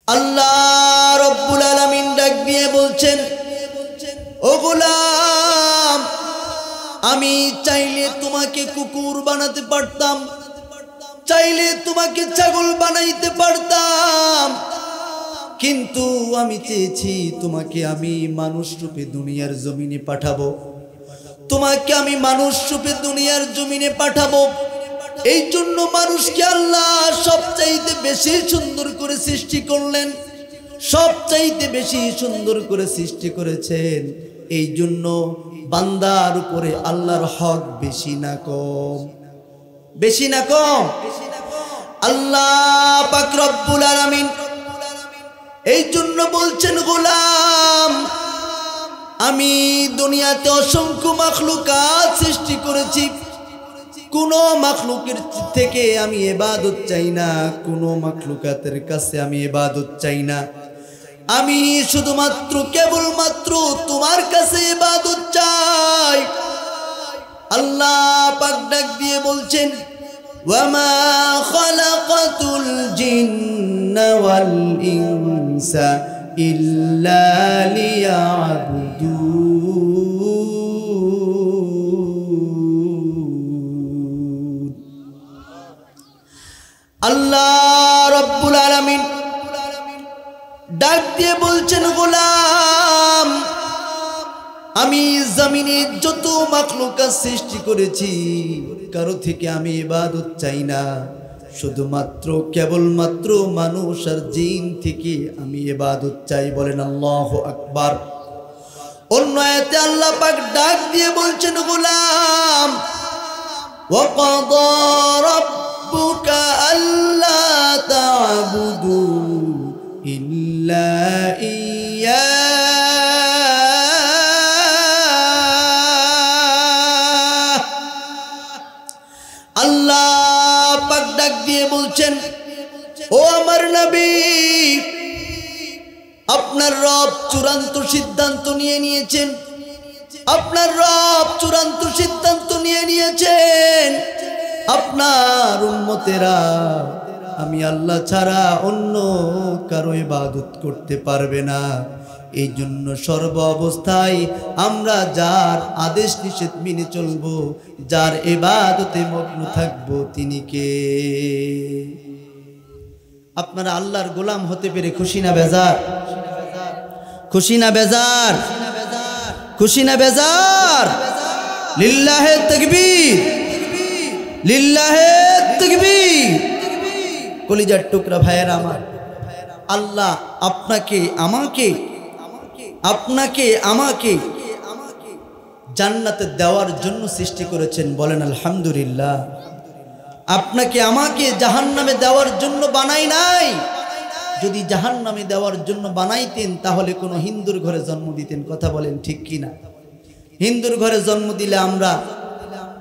আল্লাহ রব্বুল আলামিন ডাক দিয়ে বলছেন, ও গোলাম, আমি চাইলে তোমাকে কুকুর বানাতে পারতাম, চাইলে তোমাকে ছাগল বানাইতে পারতাম, কিন্তু আমি চেয়েছি তোমাকে আমি মানুষ রূপে দুনিয়ার জমিনে পাঠাবো, তোমাকে আমি মানুষ রূপে দুনিয়ার জমিনে পাঠাবো। এই জন্য মানুষকে আল্লাহ সবচাইতে বেশি সুন্দর করে সৃষ্টি করলেন, সবচাইতে বেশি সুন্দর করে সৃষ্টি করেছেন। এই জন্য বান্দার উপরে আল্লাহর হক বেশি না কম, বেশি না কম। আল্লাহ পাক রব্বুল আলামিন এই জন্য বলছেন, গোলাম, আমি দুনিয়াতে অসংখ্য মাখলুকাত সৃষ্টি করেছি, কোনো মাখলুকের থেকে আমি ইবাদত চাই না, কোনো মাখলুকাতের কাছে আমি ইবাদত চাই না, আমি শুধুমাত্র কেবলমাত্র তোমার কাছে ইবাদত চাই। আল্লাহ পাক ডাক দিয়ে বলছেন, ওয়ামা খালাকাতুল জিন্না ওয়াল ইনসা ইল্লা লিয়াবুদুন। আল্লাহ রব্বুল আলামিন ডাক দিয়ে বলছেন, গোলাম, আমি জমিনে যত মাখলুকাত সৃষ্টি করেছি কারো থেকে আমি ইবাদত চাই না, শুধুমাত্র কেবলমাত্র মানুষ আর জিন থেকে আমি ইবাদত চাই। বলেন আল্লাহু আকবার। অন্য আয়াতে আল্লাহ পাক ডাক দিয়ে বলছেন, গোলাম, ওয়া ক্বাদা রাব্বুকা আল্লা তা'বুদু ইল্লা ইয়্যা। আল্লাহ পাক ডাক দিয়ে বলছেন, ও আমার নবী, আপনার রব চূড়ান্ত সিদ্ধান্ত নিয়ে নিয়েছেন, আপনার রব চূড়ান্ত সিদ্ধান্ত নিয়ে নিয়েছেন, আপনার উম্মতেরা আমি আল্লাহ ছাড়া অন্য কারো ইবাদত করতে পারবে না। এই জন্য সর্ব অবস্থায় আমরা যার আদেশ নিষেধ মেনে চলব, যার ইবাদতে মগ্ন থাকব, তিনি কে? আপনারা আল্লাহর গোলাম হতে পেরে খুশি না বেজার? খুশি না বেজার? খুশি না বেজার? লিল্লাহে তাকবীর, লিল্লাহে তাকবীর। কলিজার টুকরা ভাইয়েরা আমার, আল্লাহ আপনাকে আমাকে, আপনাকে আমাকে জান্নাতে দেওয়ার জন্য সৃষ্টি করেছেন। বলেন আলহামদুলিল্লাহ। আপনাকে আমাকে জাহান্নামে দেওয়ার জন্য বানাই নাই। যদি জাহান্নামে দেওয়ার জন্য বানাইতেন তাহলে কোনো হিন্দুর ঘরে জন্ম দিতেন। কথা বলেন ঠিক কিনা? হিন্দুর ঘরে জন্ম দিলে আমরা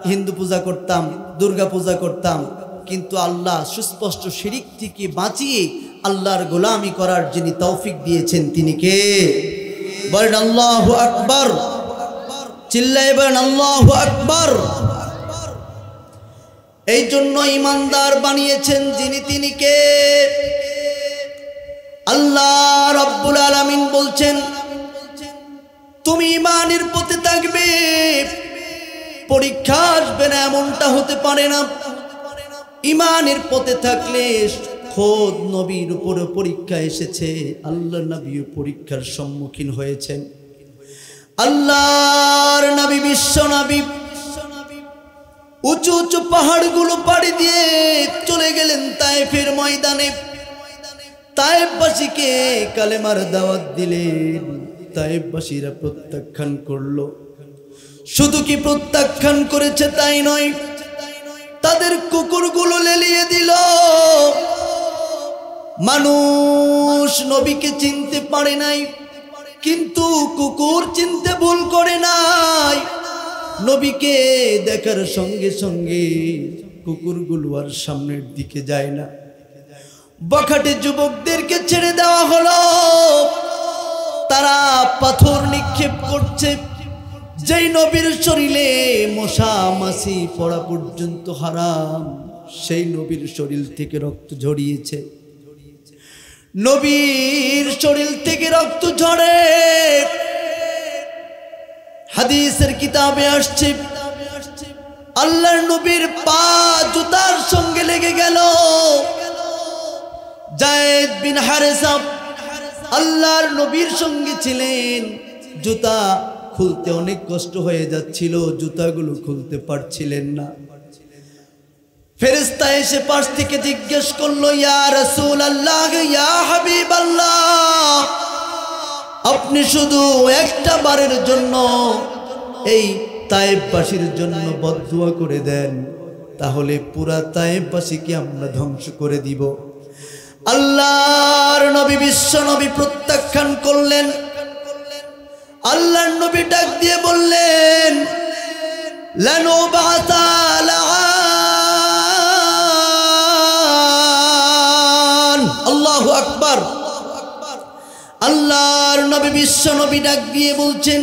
হিন্দু পূজা করতাম, দুর্গা পূজা করতাম, কিন্তু আল্লাহ সুস্পষ্ট শিরিক থেকে বাঁচিয়ে আল্লাহর গোলামি করার যিনি তৌফিক দিয়েছেন তিনি কে? বলেন আল্লাহু আকবার। চিল্লায়ে বলেন আল্লাহু আকবার। এই জন্য ইমানদার বানিয়েছেন যিনি, তিনি কে? আল্লাহ রাব্বুল আলামিন বলছেন, তুমি ইমানের পথে থাকবে, পরীক্ষা আসবে না এমনটা হতে পারে না। ইমানের পথে থাকলে খোদ নবীর উপরে পরীক্ষা এসেছে, আল্লাহ নবীও পরীক্ষার সম্মুখীন হয়েছেন। আল্লাহর নবী, বিশ্ব নবী উঁচু উঁচু পাহাড়গুলো পাড়ি দিয়ে চলে গেলেন তায়েফের ময়দানে। তায়েফবাসীকে কালেমার দাওয়াত দিলেন, তায়েফবাসীরা প্রত্যাখ্যান করলো। শুধু কি প্রত্যাখ্যান করেছে তাই নয়, তাদের কুকুরগুলো লেলিয়ে দিল। মানুষ নবীকে চিনতে পারে নাই, কিন্তু কুকুর চিনতে ভুল করে নাই। নবীকে দেখার সঙ্গে সঙ্গে কুকুরগুলো আর সামনের দিকে যায় না। বখাটে যুবকদেরকে ছেড়ে দেওয়া হলো, তারা পাথর নিক্ষেপ করছে। যেই নবীর শরীরে মশা মাছি পড়া পর্যন্ত হারাম, সেই নবীর শরীর থেকে রক্ত ঝরিয়েছে। নবীর শরীর থেকে রক্ত ঝরে। হাদিসের কিতাবে আসছে আল্লাহর নবীর পা জুতার সঙ্গে লেগে গেল। যায়েদ বিন হারেসা আল্লাহর নবীর সঙ্গে ছিলেন, জুতা খুলতে অনেক কষ্ট হয়ে যাচ্ছিল, জুতাগুলো খুলতে পারছিলেন না। ফেরেশতা এসে পাশ থেকে জিজ্ঞেস করলো, ইয়া রাসূলুল্লাহ, ইয়া হাবিবাল্লাহ, আপনি শুধু একটা বারের জন্য এই তায়েফবাসীর জন্য বদদুয়া করে দেন, তাহলে পুরা তায়েফবাসীকে আমরা ধ্বংস করে দিব। আল্লাহর নবী বিশ্ব নবী প্রত্যাখ্যান করলেন। আল্লাহর নবী ডাক দিয়ে বললেন, লানুবাতা লাআন। আল্লাহু আকবার। আল্লাহর নবী বিশ্ব নবী ডাক দিয়ে বলছেন,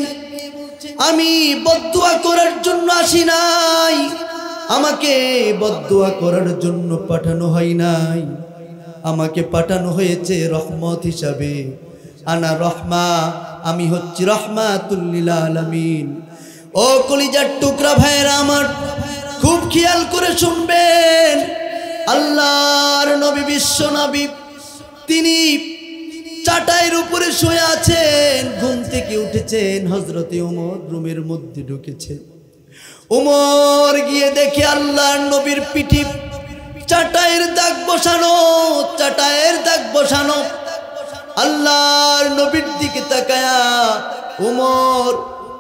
আমি বদদুয়া করার জন্য আসি নাই, আমাকে বদদুয়া করার জন্য পাঠানো হয় নাই, আমাকে পাঠানো হয়েছে রহমত হিসাবে। আনা রহমা, আমি হচ্ছি রহমাতুল লিল আলামিন। ও কলিজার টুকরা ভাইরা আমার, খুব খেয়াল করে শুনবেন। আল্লাহর নবী বিশ্ব নবী তিনি চাটাইয়ের উপরে শুয়ে আছেন, ঘুম থেকে উঠেছেন। হযরতে ওমর রুমের মধ্যে ঢুকেছে। ওমর গিয়ে দেখে আল্লাহর নবীর পিঠে চাটাইয়ের দাগ বসানো, চাটাইয়ের দাগ বসানো। আল্লাহর নবীর দিকে তাকায়া ওমর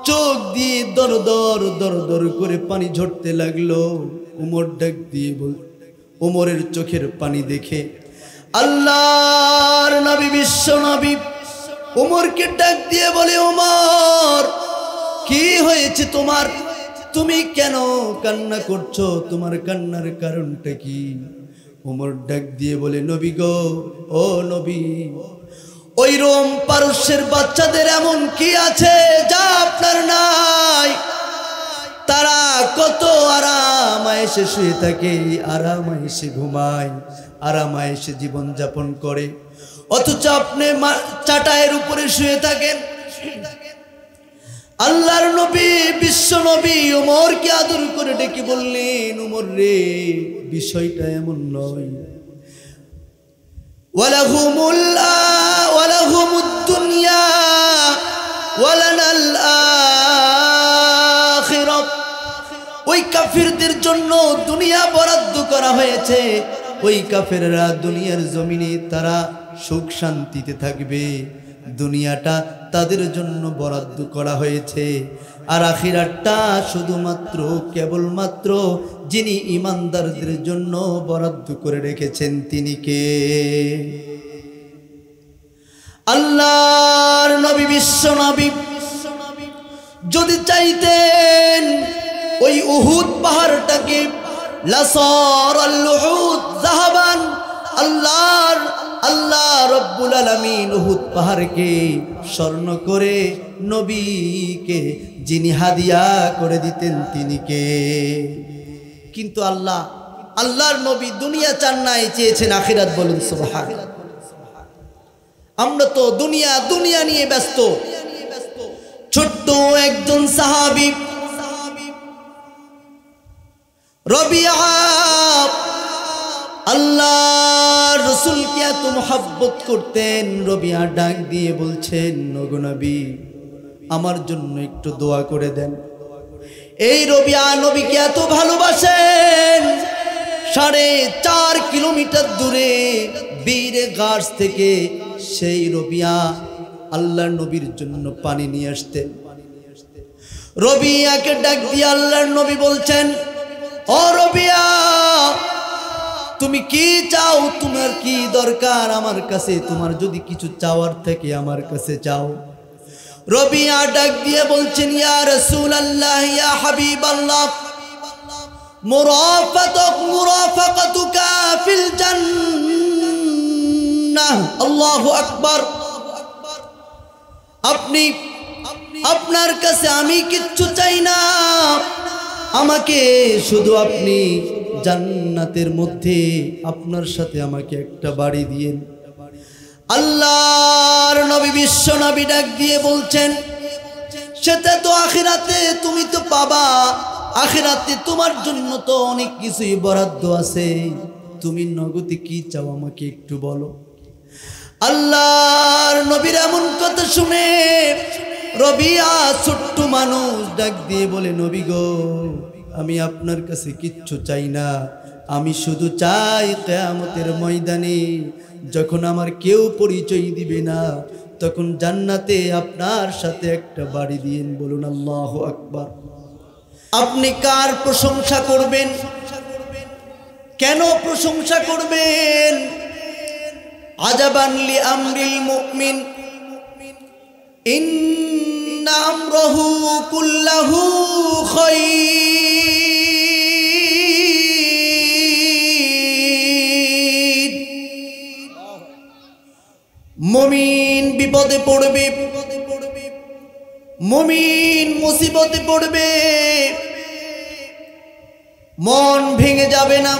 চোখ দিয়ে দর দর দর দর করে পানি ঝরতে লাগলো। ওমর ডাক দিয়ে বল, ওমরের চোখের পানি দেখে আল্লাহর নবী বিশ্ব নবী ওমরকে ডাক দিয়ে বলে, ওমর কি হয়েছে তোমার? তুমি কেন কান্না করছো? তোমার কান্নার কারণটা কি? ওমর ডাক দিয়ে বলে, নবী গো, ও নবী, ওই রোম পারস্যের বাচ্চাদের এমন কি আছে যা আপনার নাই? তারা কত আরামায়েশে শুয়ে থাকে, আরামায়েশে ঘুমায়, আরামায়েশে জীবন যাপন করে, অথচ আপনি চাটাইয়ের উপরে শুয়ে থাকেন। আল্লাহর নবী বিশ্ব নবী ওমরকে আদর করে ডেকে বললেন, ওমর রে, বিষয়টা এমন নয়। ওয়ালাহুমুদ দুনিয়া ওয়ালানাল আখিরাহ। ওই কাফিরদের জন্য দুনিয়া বরাদ্দ করা হয়েছে। ওই কাফেররা দুনিয়ার জমিনে তারা সুখ শান্তিতে থাকবে, দুনিয়াটা তাদের জন্য বরাদ্দ করা হয়েছে। আর আখিরাতটা শুধুমাত্র কেবলমাত্র যিনি ইমানদারদের জন্য বরাদ্দ করে রেখেছেন তিনি কে? আল্লাহর নবী বিশ্ব নবী যদি চাইতেন ওই উহুদ পাহাড়টাকে লাসারাল উহুদ যাহাবান, আল্লাহ রব্বুল আলামিন উহুদ পাহাড়কে স্বর্ণ করে নবীকে যিনি হাদিয়া করে দিতেন তিনি কে? কিন্তু আল্লাহর নবী দুনিয়া চান নাই, চেয়েছেন আখিরাত। বলুন সুবহানাল্লাহ। আমরা তো দুনিয়া নিয়ে ব্যস্ত। ছোট্ট একজন সাহাবী রবিআ আল্লাহর রাসূলকে এত মহব্বত করতেন। রবিআ ডাক দিয়ে বলছেন, ওগো নবী, আমার জন্য একটু দোয়া করে দেন। এই রবিআ নবীকে এত ভালোবাসেন, 4.5 কিলোমিটার দূরে বীরে গাছ থেকে সেই রবিআ আল্লাহর নবীর জন্য পানি নিয়ে আসতেন। রবিআকে ডাক দিয়ে আল্লাহর নবী বলছেন, ও রবিআ, তুমি কি চাও? তোমার কি দরকার আমার কাছে? তোমার যদি কিছু চাওয়ার থাকে আমার কাছে চাও। রবিআ ডাক দিয়ে বলছেন, ইয়া রাসূলুল্লাহ, ইয়া হাবিবাল্লাহ, মুরাফাকাতুকা ফিল জান্নাহ। আল্লাহু আকবার। আপনার কাছে আমি কিচ্ছু চাই না, আমাকে শুধু আপনি জান্নাতের মধ্যে আপনার সাথে আমাকে একটা বাড়ি দিয়েন। আল্লাহর নবী বিশ্ব নবী ডাক দিয়ে বলছেন, সেটা তো আখিরাতে তুমি তো পাবা, আখিরাতে তোমার জন্য তো অনেক কিছুই বরাদ্দ আছে, তুমি নগদে কি চাও আমাকে একটু বলো। আল্লাহর নবীর এমন কথা শুনে রবিয়া ছোট্ট মানুষ ডাক দিয়ে বলে, নবী গো, আমি আপনার কাছে কিচ্ছু চাই না, আমি শুধু চাই কিয়ামতের ময়দানে যখন আমার কেউ পরিচয় দিবে না, তখন জান্নাতে আপনার সাথে একটা বাড়ি দিয়েন। বলুন আল্লাহু আকবার। আপনি কার প্রশংসা করবেন? কেন প্রশংসা করবেন? আজাবান লি আমরিল মুমিন ইন্না আমরাহু কুল্লাহু খায়র। মুমিন বিপদে পড়বে, মুমিন মুসিবতে পড়বে, মন ভেঙে যাবে না,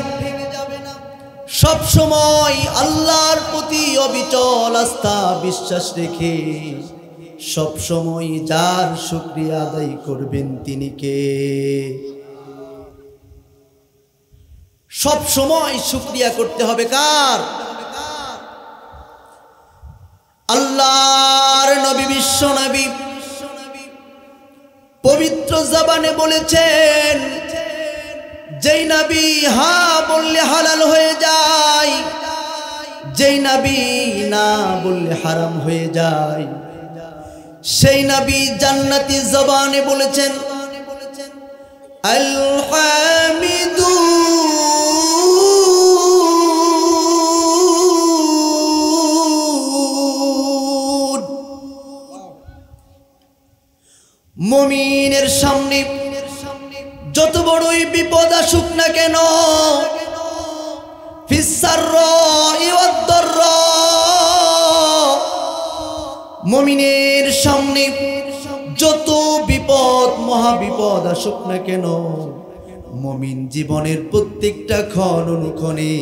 সব সময় আল্লাহর প্রতি অবিচল আস্থা বিশ্বাস রেখে সব সময় যার শুকরিয়া আদায় করবেন তিনি কে? সব সময় শুকরিয়া করতে হবে কার? আল্লাহর নবী বিশ্ব নবী পবিত্র জবানে বলেছেন, যেই নবী হা বললে হালাল হয়ে যায়, যেই নবী না বললে হারাম হয়ে যায়, সেই নবী জান্নাতি জবানে বলেছেন, আল হামিদু মুমিনের সামনে যত বড়ই বিপদ আসুক না কেন, মুমিনের সামনে যত বিপদ মহাবিপদ আসুক না কেন, মুমিন জীবনের প্রত্যেকটা ক্ষণ অনুক্ষণে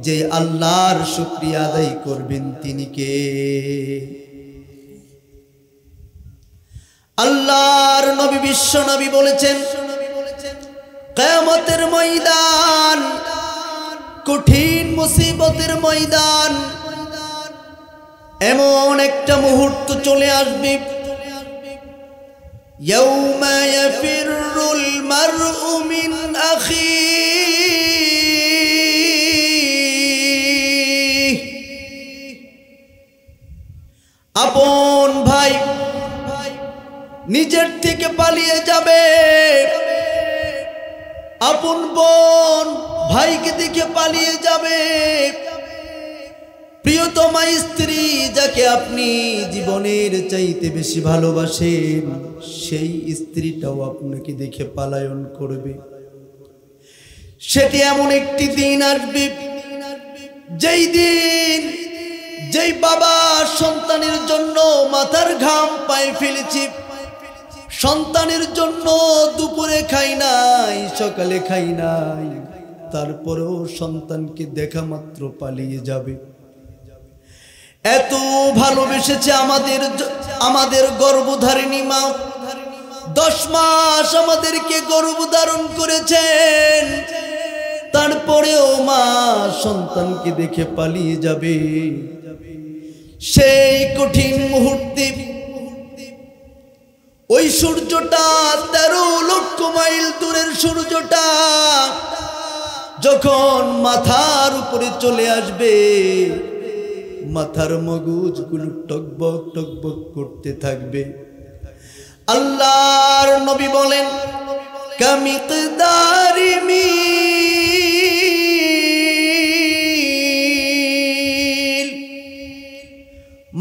যে আল্লাহর শুকরিয়া আদায় করবেন তিনি কে? আল্লাহর নবী বিশ্ব নবী বলেছেন, কিয়ামতের ময়দান কঠিন মুসিবতের ময়দান, এমন একটা মুহূর্ত চলে আসবে, ইয়াউমা ইয়াফিরুল মারউ মিন আখিহি, আপন ভাই নিজের থেকে পালিয়ে যাবে, আপন বোন ভাইকে দেখে পালিয়ে যাবে, প্রিয়তমা স্ত্রী যাকে আপনি জীবনের চাইতে বেশি ভালোবাসেন, সেই স্ত্রীটাও আপনাকে দেখে পলায়ন করবে। সেটি এমন একটি দিন আসবে, যেই দিন যেই বাবা সন্তানের জন্য মাথার ঘাম পায়ে ফেলেছি, সন্তানের জন্য দুপুরে খাই নাই, সকালে খাই নাই, তারপরেও সন্তানকে দেখা মাত্র পালিয়ে যাবে। এত ভালোবেসেছে আমাদের গর্ভধারিণী মা, 10 মাস আমাদেরকে গর্ভধারণ করেছেন, তারপরেও মা সন্তানকে দেখে পালিয়ে যাবে। সেই কঠিন মুহূর্তে ওই সূর্যটা 13 লক্ষ মাইল দূরের সূর্যটা যখন মাথার উপরে চলে আসবে, মাথার মগজগুলো টকবক টকবক করতে থাকবে। আল্লাহর নবী বলেন, কামিকদারি মিল,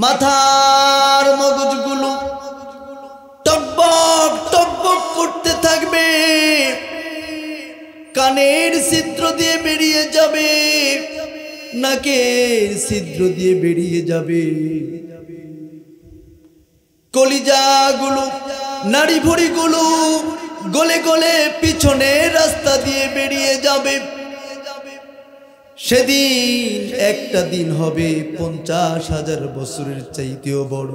মাথার মগজগুলো টকবক টকবক করতে থাকবে, কানের ছিদ্র দিয়ে বেরিয়ে যাবে, নাকের ছিদ্র দিয়ে বেরিয়ে যাবে, কলিজাগুলো নাড়ি ভুঁড়িগুলো গলে গলে পিছনের রাস্তা দিয়ে বেরিয়ে যাবে। সেদিন একটা দিন হবে 50,000 বছরের চাইতেও বড়।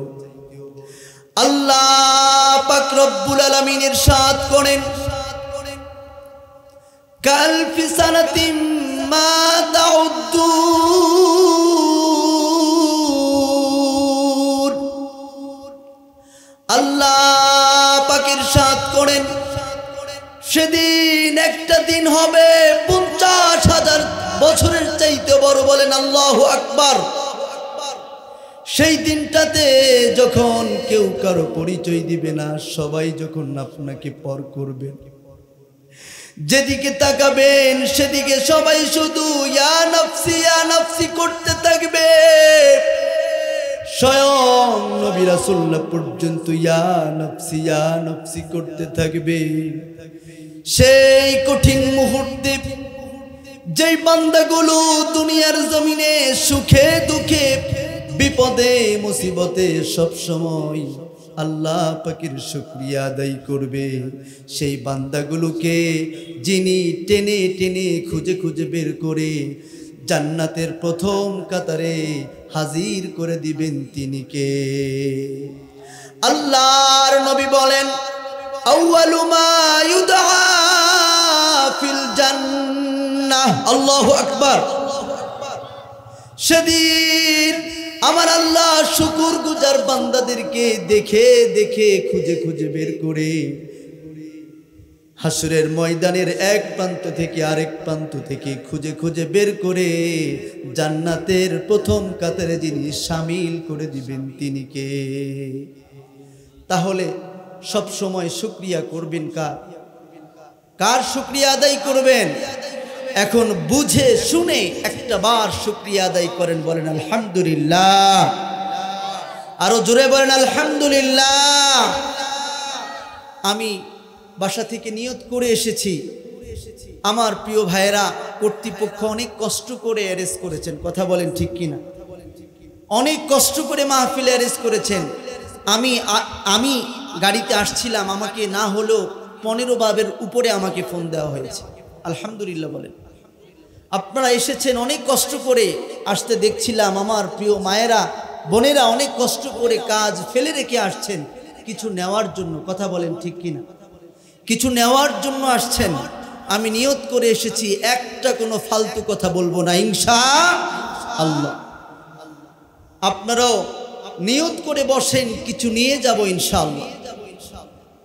আল্লাহ পাক রব্বুল আলামিন ইরশাদ করেন, কালফি সানাতিম মা তাউদ্দুন। আল্লাহ পাক ইরশাদ করেন, সেদিন একটা দিন হবে 50,000 বছরের চাইতে বড়। বলেন আল্লাহু আকবার। সেই দিনটাতে যখন কেউ কারো পরিচয় দিবে না, সবাই যখন আপনাকে পর করবে, যেদিকে তাকাবেন সেদিকে সবাই শুধু ইয়া নাফসি করতে থাকবে। স্বয়ং নবী রাসূলুল্লাহ পর্যন্ত ইয়া নাফসি করতে থাকবে। সেই কঠিন মুহূর্তে যেই বান্দাগুলো দুনিয়ার জমিনে সুখে দুঃখে বিপদে মুসিবতে সব সময় আল্লাহ পাকের শুকরিয়া আদায় করবে, সেই বান্দাগুলোকে যিনি টেনে টেনে খুঁজে খুঁজে বের করে জান্নাতের প্রথম কাতারে হাজির করে দিবেন, তিনি কে? আল্লাহর নবী বলেন, আউয়ালু মা ইউদআ ফিল জান্নাহ। আল্লাহু আকবার। সেদিন আমার আল্লাহ শুকর গুজার বান্দাদেরকে দেখে দেখে খুঁজে খুঁজে বের করে হাসরের ময়দানের এক প্রান্ত থেকে আরেক প্রান্ত থেকে খুঁজে খুঁজে বের করে জান্নাতের প্রথম কাতারে যিনি শামিল করে দিবেন, তিনি কে? তাহলে সব সময় শুকরিয়া করবেন কার শুকরিয়া আদায় করবেন? এখন বুঝে শুনে একটা বার শুকরিয়া আদায় করেন, বলেন আলহামদুলিল্লাহ। আরো জোরে বলেন আলহামদুলিল্লাহ। আমি বাসা থেকে নিয়ত করে এসেছি, আমার প্রিয় ভাইয়েরা কর্তৃপক্ষ অনেক কষ্ট করে অ্যারেঞ্জ করেছেন, কথা বলেন ঠিক কিনা? অনেক কষ্ট করে মাহফিল অ্যারেঞ্জ করেছেন। আমি গাড়িতে আসছিলাম, আমাকে না হলেও 15 বারের উপরে আমাকে ফোন দেওয়া হয়েছে। আলহামদুলিল্লাহ বলেন। আপনারা এসেছেন অনেক কষ্ট করে আসতে, দেখছিলাম আমার প্রিয় মায়েরা বোনেরা অনেক কষ্ট করে কাজ ফেলে রেখে আসছেন কিছু নেওয়ার জন্য, কথা বলেন ঠিক কিনা? কিছু নেওয়ার জন্য আসছেন। আমি নিয়ত করে এসেছি একটা কোনো ফালতু কথা বলবো না ইনশাআল্লাহ। আপনারাও নিয়ত করে বসেন, কিছু নিয়ে যাব ইনশাআল্লাহ।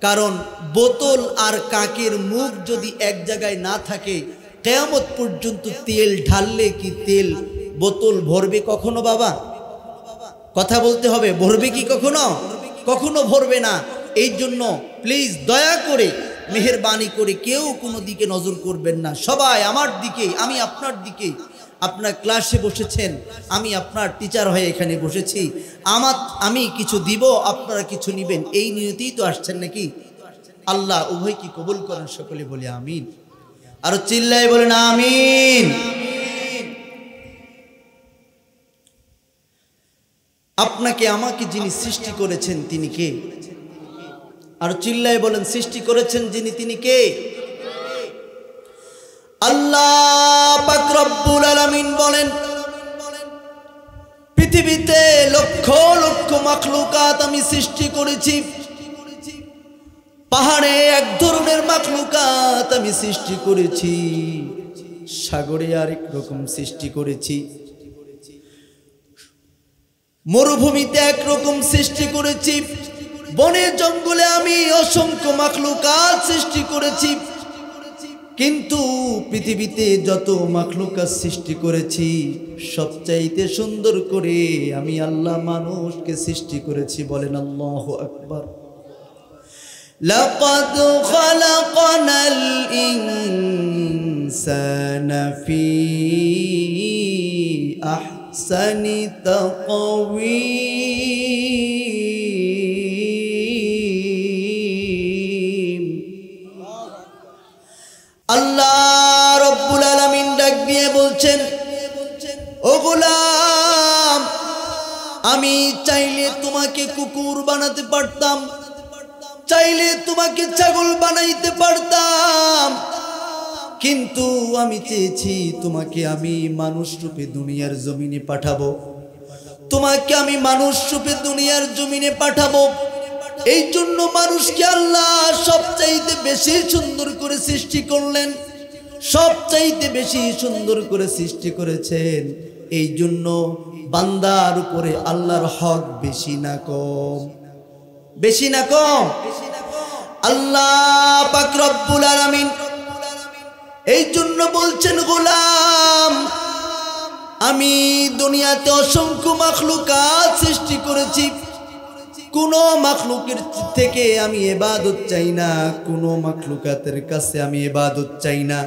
কারণ বোতল আর কাকের মুখ যদি এক জায়গায় না থাকে, কিয়ামত পর্যন্ত তেল ঢাললে কি তেল বোতল ভরবে কখনো? বাবা কথা বলতে হবে, ভরবে কি কখনো? কখনো ভরবে না। এই জন্য প্লিজ দয়া করে মেহেরবানি করে কেউ কোনো দিকে নজর করবেন না, সবাই আমার দিকে, আমি আপনার দিকে। আপনার ক্লাসে বসেছেন, আমি আপনার টিচার হয়ে এখানে বসেছি, আমি কিছু দিব, আপনারা কিছু নেবেন, এই নিয়তেই তো আসছেন নাকি? আল্লাহ উভয় কি কবুল করেন, সকলে বলি আমিন। আর চিল্লায় বলেন আমিন। আপনাকে আমাকে যিনি সৃষ্টি করেছেন তিনি কে? আর চিল্লায় বলেন সৃষ্টি করেছেন যিনি, তিনি কে? আল্লাহ পাক রব্বুল আলামিন বলেন, পৃথিবীতে লক্ষ লক্ষ মাখলুকাত আমি সৃষ্টি করেছি। পাহাড়ে এক ধরনের মাখলুকাত আমি সৃষ্টি করেছি, সাগরে আরেক রকম সৃষ্টি করেছি, মরুভূমিতে একরকম সৃষ্টি করেছি, বনে জঙ্গলে আমি অসংখ্য মাখলুকাত সৃষ্টি করেছি। কিন্তু পৃথিবীতে যত মাখলুকাত সৃষ্টি করেছি সবচাইতে সুন্দর করে আমি আল্লাহ মানুষকে সৃষ্টি করেছি। বলেন আল্লাহু আকবার। লাকাদ খালাকনাল ইনসানা ফি আহসানি তাকওয়ীম। আল্লাহ রব্বুল আলামিন ডাক দিয়ে বলছেন, ও গোলাম, আমি চাইলে তোমাকে কুকুর বানাতে পারতাম, চাইলে তোমাকে ছাগল বানাইতে পারতাম, কিন্তু আমি চেয়েছি তোমাকে আমি মানুষ রূপে দুনিয়ার জমিনে পাঠাবো, তোমাকে আমি মানুষ রূপে দুনিয়ার জমিনে পাঠাবো। এই জন্য মানুষকে আল্লাহ সবচাইতে বেশি সুন্দর করে সৃষ্টি করলেন, সবচাইতে বেশি সুন্দর করে সৃষ্টি করেছেন। এই জন্য বান্দার উপরে আল্লাহর হক বেশি না কম? বেশি না কম? আল্লাহ পাক রব্বুল আলামিন এই জন্য বলছেন, গোলাম আমি দুনিয়াতে অসংখ্য মাখলুকাত সৃষ্টি করেছি, কোন মাখলুকের থেকে আমি ইবাদত চাই না, কোন মাখলুকাতের কাছে আমি ইবাদত চাই না।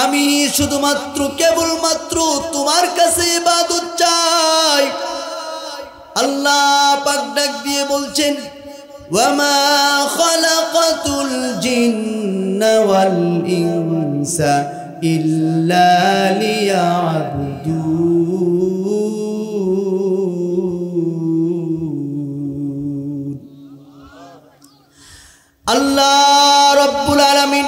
আমি শুধুমাত্র কেবলমাত্র তোমার কাছে ইবাদত চাই। আল্লাহ পাক ডাক দিয়ে বলছেন, ওয়ামা খালাকাতুল জিন্না ওয়াল ইনসা ইল্লা লিয়াবুদুন। আল্লাহ রব্বুল আলামিন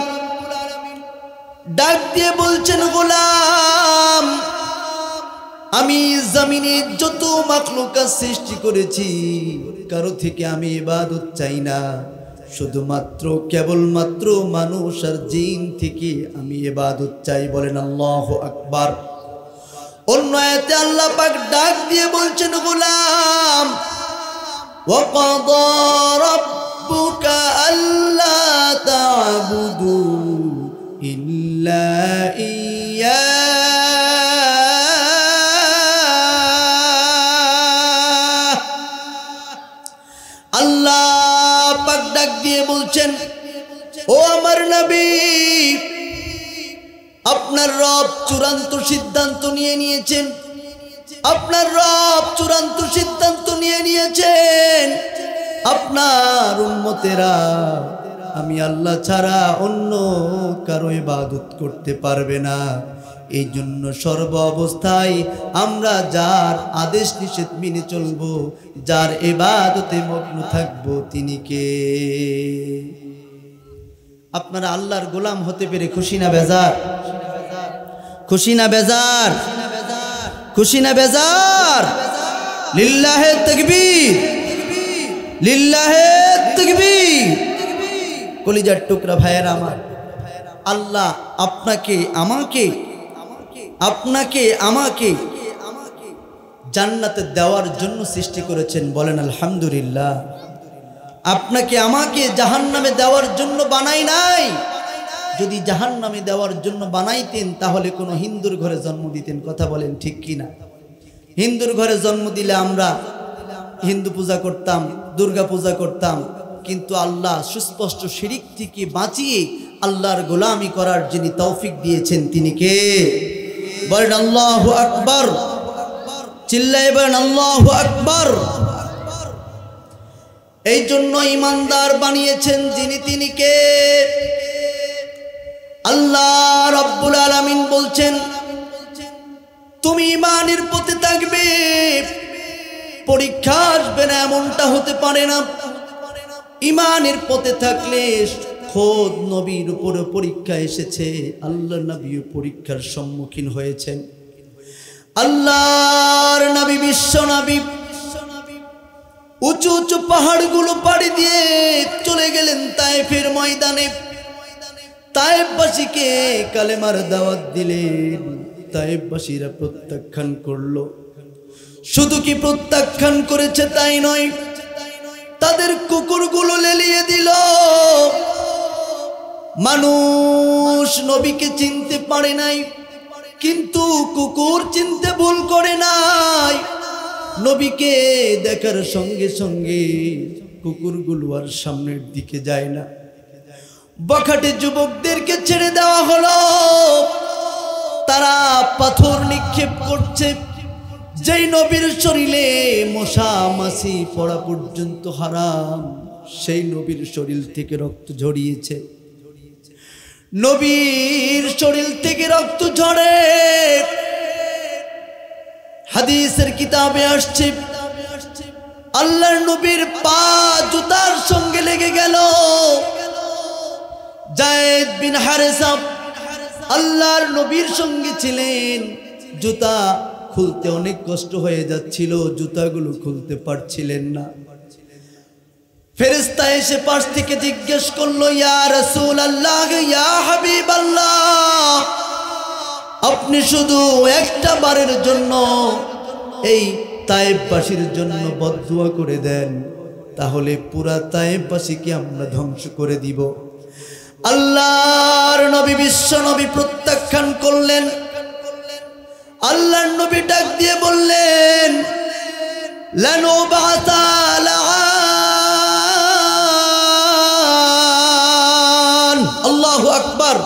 ডাক দিয়ে বলছেন, গোলাম আমি জমিনে যত মাখলুকাত সৃষ্টি করেছি কারো থেকে আমি ইবাদত চাই না, শুধুমাত্র কেবলমাত্র মানুষ আর জিন থেকে আমি ইবাদত চাই। বলেন আল্লাহু আকবার। অন্য আয়াতে আল্লাহ পাক ডাক দিয়ে বলছেন, গোলাম ওয়া ক্বাদা রাব্বুকা আল্লা তা'বুদু ইল্লা ইয়্যা। আল্লাহ পাক ডাক দিয়ে বলছেন, ও আমার নবী, আপনার রব চূড়ান্ত সিদ্ধান্ত নিয়ে নিয়েছেন, আপনার রব চূড়ান্ত সিদ্ধান্ত নিয়ে নিয়েছেন, আপনার উম্মতেরা আমি আল্লাহ ছাড়া অন্য কারো ইবাদত করতে পারবে না। এই জন্য সর্ব অবস্থায় আমরা যার আদেশ নিষেধ মেনে চলব, যার ইবাদতে মগ্ন থাকব, তিনি কে? আপনারা আল্লাহর গোলাম হতে পেরে খুশি না বেজার? খুশি না বেজার? খুশি না বেজার? লিল্লাহে তাকবীর, লিল্লাহে তাকবীর। কলিজার টুকরা ভাইয়েরা আমার, আল্লাহ আপনাকে আমাকে জান্নাতে দেওয়ার জন্য সৃষ্টি করেছেন। বলেন আলহামদুলিল্লাহ। আপনাকে আমাকে জাহান্নামে দেওয়ার জন্য বানাই নাই। যদি জাহান্নামে দেওয়ার জন্য বানাইতেন তাহলে কোনো হিন্দুর ঘরে জন্ম দিতেন। কথা বলেন ঠিক কিনা? হিন্দুর ঘরে জন্ম দিলে আমরা হিন্দু পূজা করতাম, দুর্গা পূজা করতাম, কিন্তু আল্লাহ সুস্পষ্ট শিরিক থেকে বাঁচিয়ে আল্লাহর গোলামি করার যিনি তৌফিক দিয়েছেন তিনি কে? বলেন আল্লাহু আকবার। চিল্লায়ে বলেন আল্লাহু আকবার। এই জন্য ইমানদার বানিয়েছেন যিনি, তিনি কে? আল্লাহ রাব্বুল আলামিন বলছেন, তুমি ইমানের পথে থাকবে, পরীক্ষা আসবে না এমনটা হতে পারে না। ইমানের পথে থাকলে খোদ নবীর উপরে পরীক্ষা এসেছে, আল্লাহর নবীও পরীক্ষার সম্মুখীন হয়েছেন। আল্লাহর নবী বিশ্ব নবী উঁচু উঁচু পাহাড়গুলো পাড়ি দিয়ে চলে গেলেন তায়েফের ময়দানে। তায়েফবাসীকে কালেমার দাওয়াত দিলেন, তায়েফবাসীরা প্রত্যাখ্যান করলো। শুধু কি প্রত্যাখ্যান করেছে তাই নয়, তাদের কুকুরগুলো লেলিয়ে দিল। মানুষ নবীকে চিনতে পারে নাই, কিন্তু কুকুর চিনতে ভুল করে নাই। নবীকে দেখার সঙ্গে সঙ্গে কুকুরগুলো আর সামনের দিকে যায় না। বখাটে যুবকদেরকে ছেড়ে দেওয়া হলো, তারা পাথর নিক্ষেপ করছে। যেই নবীর শরীরে মশা মাছি পড়া পর্যন্ত হারাম, সেই নবীর শরীর থেকে রক্ত ঝরিয়েছে। নবীর শরীর থেকে রক্ত ঝরে। হাদিসের কিতাবে আসছে, আল্লাহর নবীর পা জুতার সঙ্গে লেগে গেল। যায়েদ বিন হারেসা আল্লাহর নবীর সঙ্গে ছিলেন। জুতা খুলতে অনেক কষ্ট হয়ে যাচ্ছিল, জুতাগুলো খুলতে পারছিলেন না। ফেরেশতা এসে পাশ থেকে জিজ্ঞেস করলো, ইয়া রাসূলুল্লাহ, ইয়া হাবিবাল্লাহ, আপনি শুধু একটা বারের জন্য এই তায়েফবাসীর জন্য বদদুয়া করে দেন, তাহলে পুরা তায়েফবাসীকে আমরা ধ্বংস করে দিব। আল্লাহর নবী বিশ্ব নবী প্রত্যাখ্যান করলেন। আল্লাহর নবী ডাক দিয়ে বললেন, লানুবাতা লাআন। আল্লাহু আকবার।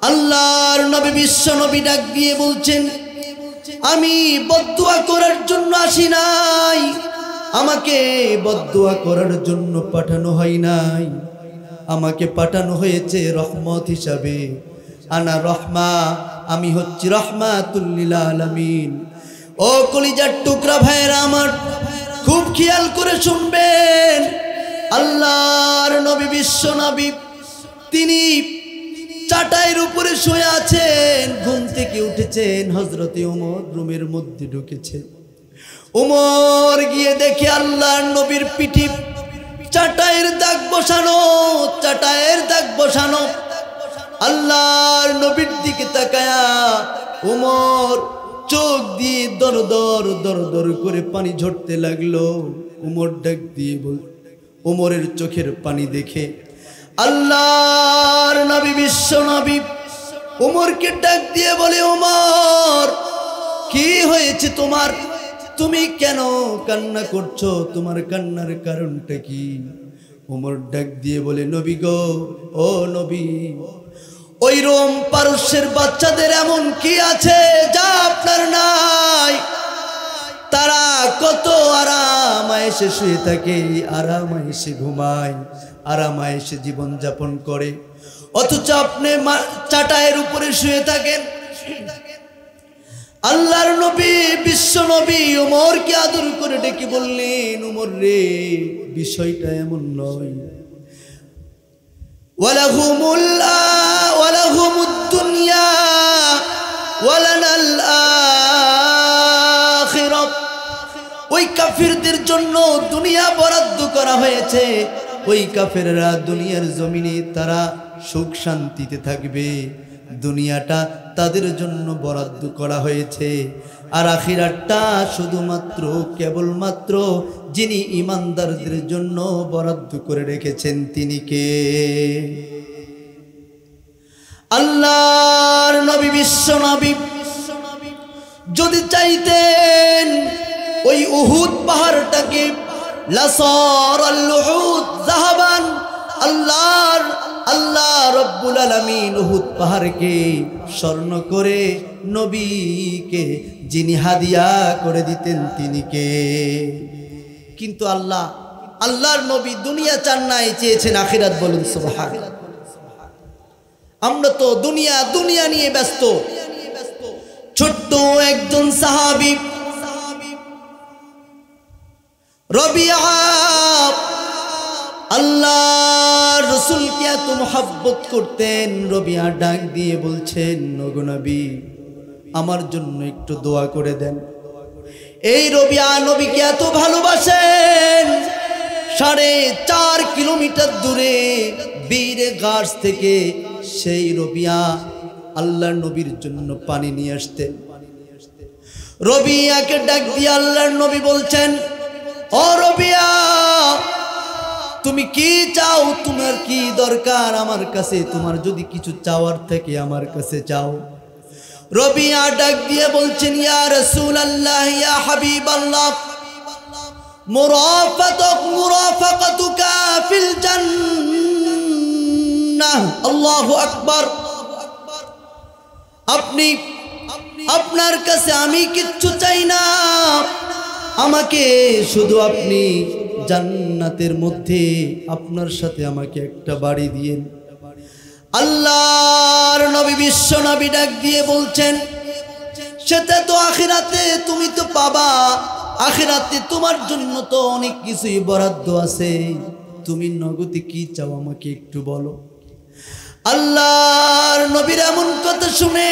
আল্লাহর নবী বিশ্ব নবী ডাক দিয়ে বলছেন, আমি বদদুয়া করার জন্য আসি নাই, আমাকে বদদুয়া করার জন্য পাঠানো হয় নাই, আমাকে পাঠানো হয়েছে রহমত হিসাবে। আনা রহমা, আমি হচ্ছি রহমাতুল লিল আলামিন। ও কলিজার টুকরা ভাইয়েরা আমার, খুব খেয়াল করে শুনবেন। আল্লাহর নবী বিশ্ব নবী তিনি চাটাইয়ের উপরে শুয়ে আছেন, ঘুম থেকে উঠেছেন। হযরতে ওমর রুমের মধ্যে ঢুকেছেন। ওমর গিয়ে দেখে আল্লাহর নবীর পিঠে চাটাইয়ের দাগ বসানো, চাটাইয়ের দাগ বসানো। আল্লাহর নবীর দিকে তাকায়া ওমর চোখ দিয়ে দর দর দর দর করে পানি ঝরতে লাগলো। ওমর ডাক দিয়ে বল, ওমরের চোখের পানি দেখে আল্লাহর নবী বিশ্ব নবী ওমরকে ডাক দিয়ে বলে, ওমর কি হয়েছে তোমার? তুমি কেন কান্না করছো? তোমার কান্নার কারণটা কি? ওমর ডাক দিয়ে বলে, নবী গো, ও নবী, ওই রোম পারস্যের বাচ্চাদের এমন কি আছে যা আপনার নাই? তারা কত আরামায়েশে শুয়ে থাকে, আরামায়েশে ঘুমায়, আরামায়েশে জীবন যাপন করে, অথচ আপনি চাটাইয়ের উপরে শুয়ে থাকেন। আল্লাহর নবী বিশ্ব নবী ওমরকে আদর করে ডেকে বললেন, ওমর রে, বিষয়টা এমন নয়। ওয়ালাহুমুদ দুনিয়া ওয়ালানাল আখিরাহ। ওই কাফিরদের জন্য দুনিয়া বরাদ্দ করা হয়েছে। ওই কাফেররা দুনিয়ার জমিনে তারা সুখ শান্তিতে থাকবে, দুনিয়াটা তাদের জন্য বরাদ্দ করা হয়েছে। আর আখিরাতটা শুধুমাত্র কেবলমাত্র যিনি ইমানদারদের জন্য বরাদ্দ করে রেখেছেন তিনি কে? আল্লাহর নবী বিশ্ব নবী যদি চাইতেন ওই উহুদ পাহাড়টাকে লাসারাল উহুদ যাহাবান, আল্লাহ রব্বুল আলামিন উহুদ পাহাড়কে স্বর্ণ করে নবীকে যিনি হাদিয়া করে দিতেন তিনি কে? কিন্তু আল্লাহর নবী দুনিয়া চান নাই, চেয়েছেন আখিরাত। বলুন সুবহানাল্লাহ। আমরা তো দুনিয়া নিয়ে ব্যস্ত। ছোট্ট একজন সাহাবী রবিআ আল্লাহর রাসূলকে এত মুহাব্বত করতেন। রবিআ ডাক দিয়ে বলছেন, ওগো নবী, আমার জন্য একটু দোয়া করে দেন। এই রবিআ নবীকে এত ভালোবাসেন, 4.5 কিলোমিটার দূরে বীর গাছ থেকে সেই রবিআ আল্লাহর নবীর জন্য পানি নিয়ে আসতেন। রবিআকে ডাক দিয়ে আল্লাহর নবী বলছেন, ও রবিআ, তুমি কি চাও? তোমার কি দরকার আমার কাছে? তোমার যদি কিছু চাওয়ার থাকে আমার কাছে চাও। রবিআ ডাক দিয়ে বলছেন, ইয়া রাসূলুল্লাহ, ইয়া হাবিবাল্লাহ, মুরাফাকাতুকা ফিল জান্নাহ। আল্লাহু আকবার। আপনার কাছে আমি কিচ্ছু চাই না, আমাকে শুধু আপনি জান্নাতের মধ্যে আপনার সাথে আমাকে একটা বাড়ি দিয়েন। আল্লাহর নবী বিশ্ব নবী ডাক দিয়ে বলছেন, সেটা তো আখিরাতে তুমি তো পাবা, আখিরাতে তোমার জন্য তো অনেক কিছুই বরাদ্দ আছে, তুমি নগদে কি চাও আমাকে একটু বলো। আল্লাহর নবীর এমন কথা শুনে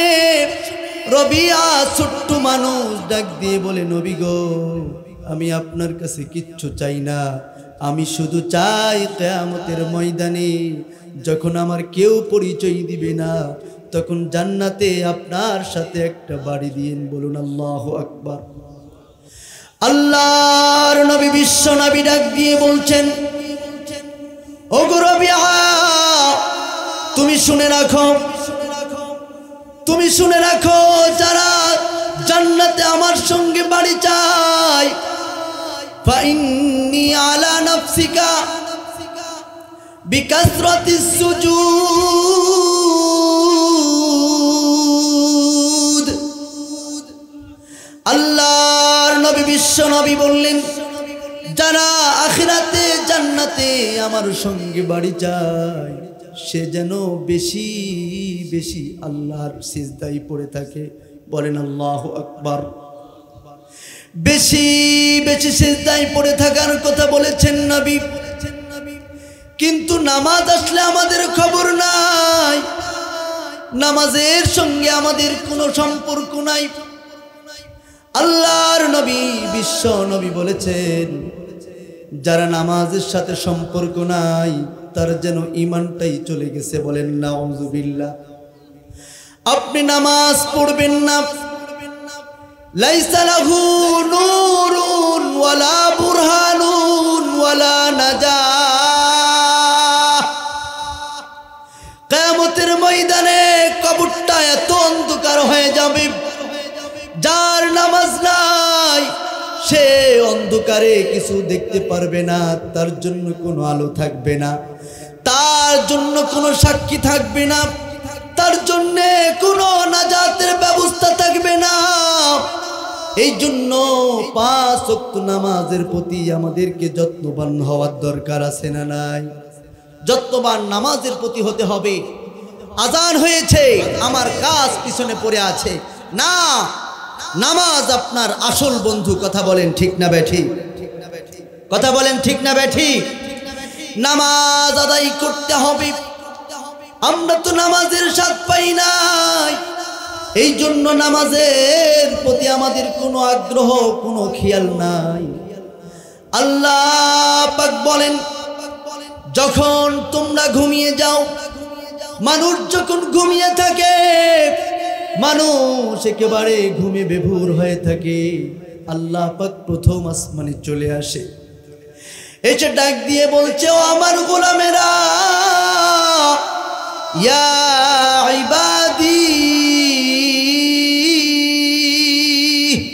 রবিয়া ছোট্ট মানুষ ডাক দিয়ে বলে, নবী গো, আমি আপনার কাছে কিচ্ছু চাই না, আমি শুধু চাই কিয়ামতের ময়দানে যখন আমার কেউ পরিচয় দিবে না, তখন জান্নাতে আপনার সাথে একটা বাড়ি দিন। বলুন আল্লাহু আকবার। আল্লাহর নবী বিশ্ব নবী ডাক দিয়ে বলছেন, ও গো রবিয়া, তুমি শুনে রাখো, তুমি শুনে রাখো, যারা জান্নাতে আমার সঙ্গে বাড়ি চায়, ফাইন্নি আলা নাফসিকা বিকাসরাতিস সুজুদ। আল্লাহর নবী বিশ্ব নবী বললেন, যারা আখিরাতে জান্নাতে আমার সঙ্গে বাড়ি চায় সে যেন বেশি বেশি আল্লাহর সিজদায় পড়ে থাকে। বলেন আল্লাহু আকবার। বেশি বেশি সিজদায় পড়ে থাকার কথা বলেছেন নবী, কিন্তু নামাজ আসলে আমাদের খবর নাই, নামাজের সঙ্গে আমাদের কোনো সম্পর্ক নাই। আল্লাহর নবী বিশ্ব নবী বলেছেন, যারা নামাজের সাথে সম্পর্ক নাই তার যেন ঈমানটাই চলে গেছে। বলেন নাউযুবিল্লাহ। আপনি নামাজ পড়বেন না, লাইসা লাহু নূরুন ওয়ালা বুরহানুন ওয়ালা নাজাহ। কিয়ামতের ময়দানে কবরটা এত অন্ধকার হয়ে যাবে, যার নামাজ নাই সে অন্ধকারে কিছু দেখতে পারবে না, তার জন্য কোনো আলো থাকবে না, তার জন্য কোনো সাক্ষী থাকবে না, তার জন্য কোনো নাজাতের ব্যবস্থা থাকবে না। এই জন্য 5 ওয়াক্ত নামাজের প্রতি আমাদেরকে যত্নবান হওয়ার দরকার আছে না নাই? যত্নবান নামাজের প্রতি হতে হবে। আজান হয়েছে, আমার কাজ পিছনে পড়ে আছে না, নামাজ আপনার আসল বন্ধু। কথা বলেন ঠিক না বেঠিক? কথা বলেন ঠিক না বেঠিক? নামাজ আদায় করতে হবে। আমরা তো নামাজের স্বাদ পাই নাই, এই জন্য নামাজের প্রতি আমাদের কোনো আগ্রহ, কোনো খেয়াল নাই। আল্লাহ পাক বলেন, যখন তোমরা ঘুমিয়ে যাও, মানুষ যখন ঘুমিয়ে থাকে, মানুষ একেবারে ঘুমে বেভুর হয়ে থাকে, আল্লাহ পাক প্রথম আসমানে চলে আসে, এসে ডাক দিয়ে বলছে, ও আমার গোলামেরা, ইয়া ইবাদি,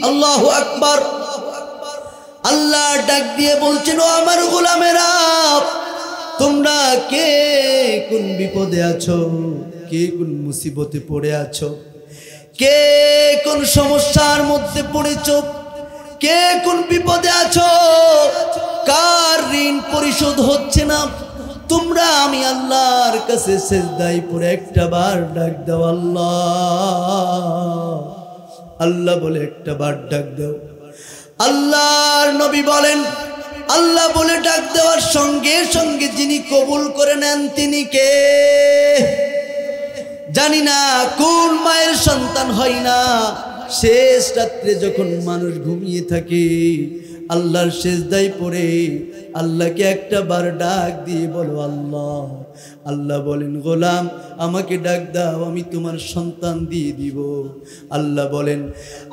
আল্লাহু আকবার। আল্লাহ ডাক দিয়ে বলছেন, ও আমার গোলামেরা, তোমরা কে কোন বিপদে আছো, কে কোন মুসিবতে পড়ে আছো, কে কোন সমস্যার মধ্যে পড়েছো, কে কোন বিপদে আছো, কার ঋণ পরিশোধ হচ্ছে না, তোমরা আমি আল্লাহর কাছে সিজদায় পড়ে একটা বার ডাক দাও, আল্লাহ আল্লাহ বলে একটা বার ডাক দাও। আল্লাহর নবী বলেন, আল্লাহ বলে ডাক দেওয়ার সঙ্গে সঙ্গে যিনি কবুল করে নেন তিনি কে? জানি না কোন মায়ের সন্তান হয় না, শেষ রাত্রে যখন মানুষ ঘুমিয়ে থাকে, আল্লাহর সিজদায় পড়ে আল্লাহকে একটা বার ডাক দিয়ে বলো আল্লাহ। আল্লাহ বলেন, গোলাম আমাকে ডাক দাও, আমি তোমার সন্তান দিয়ে দিব। আল্লাহ বলেন,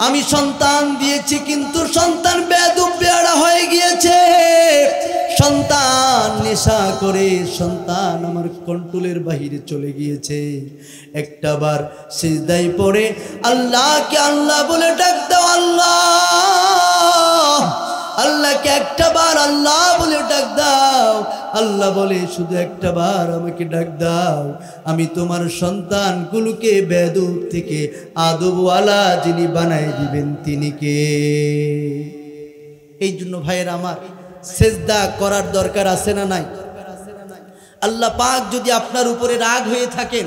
আমি সন্তান দিয়েছি, কিন্তু সন্তান বেয়াদব বেয়াড়া হয়ে গিয়েছে, সন্তান নেশা করে, সন্তান আমার কন্ট্রোলের বাহিরে চলে গিয়েছে। একটা বার সিজদায় পড়ে আল্লাহকে আল্লাহ বলে ডাক দাও, আল্লাহ আল্লাহকে একটা বার আল্লাহ বলে ডাক দাও। আল্লাহ বলে, শুধু একটা বার আমাকে ডাক দাও, আমি তোমার সন্তানগুলোকে বেয়াদব থেকে আদবওয়ালা যিনি বানায় দিবেন তিনি কে? এই জন্য ভাইয়েরা আমার, সেজদা করার দরকার আছে না নাই? আল্লাহ পাক যদি আপনার উপরে রাগ হয়ে থাকেন,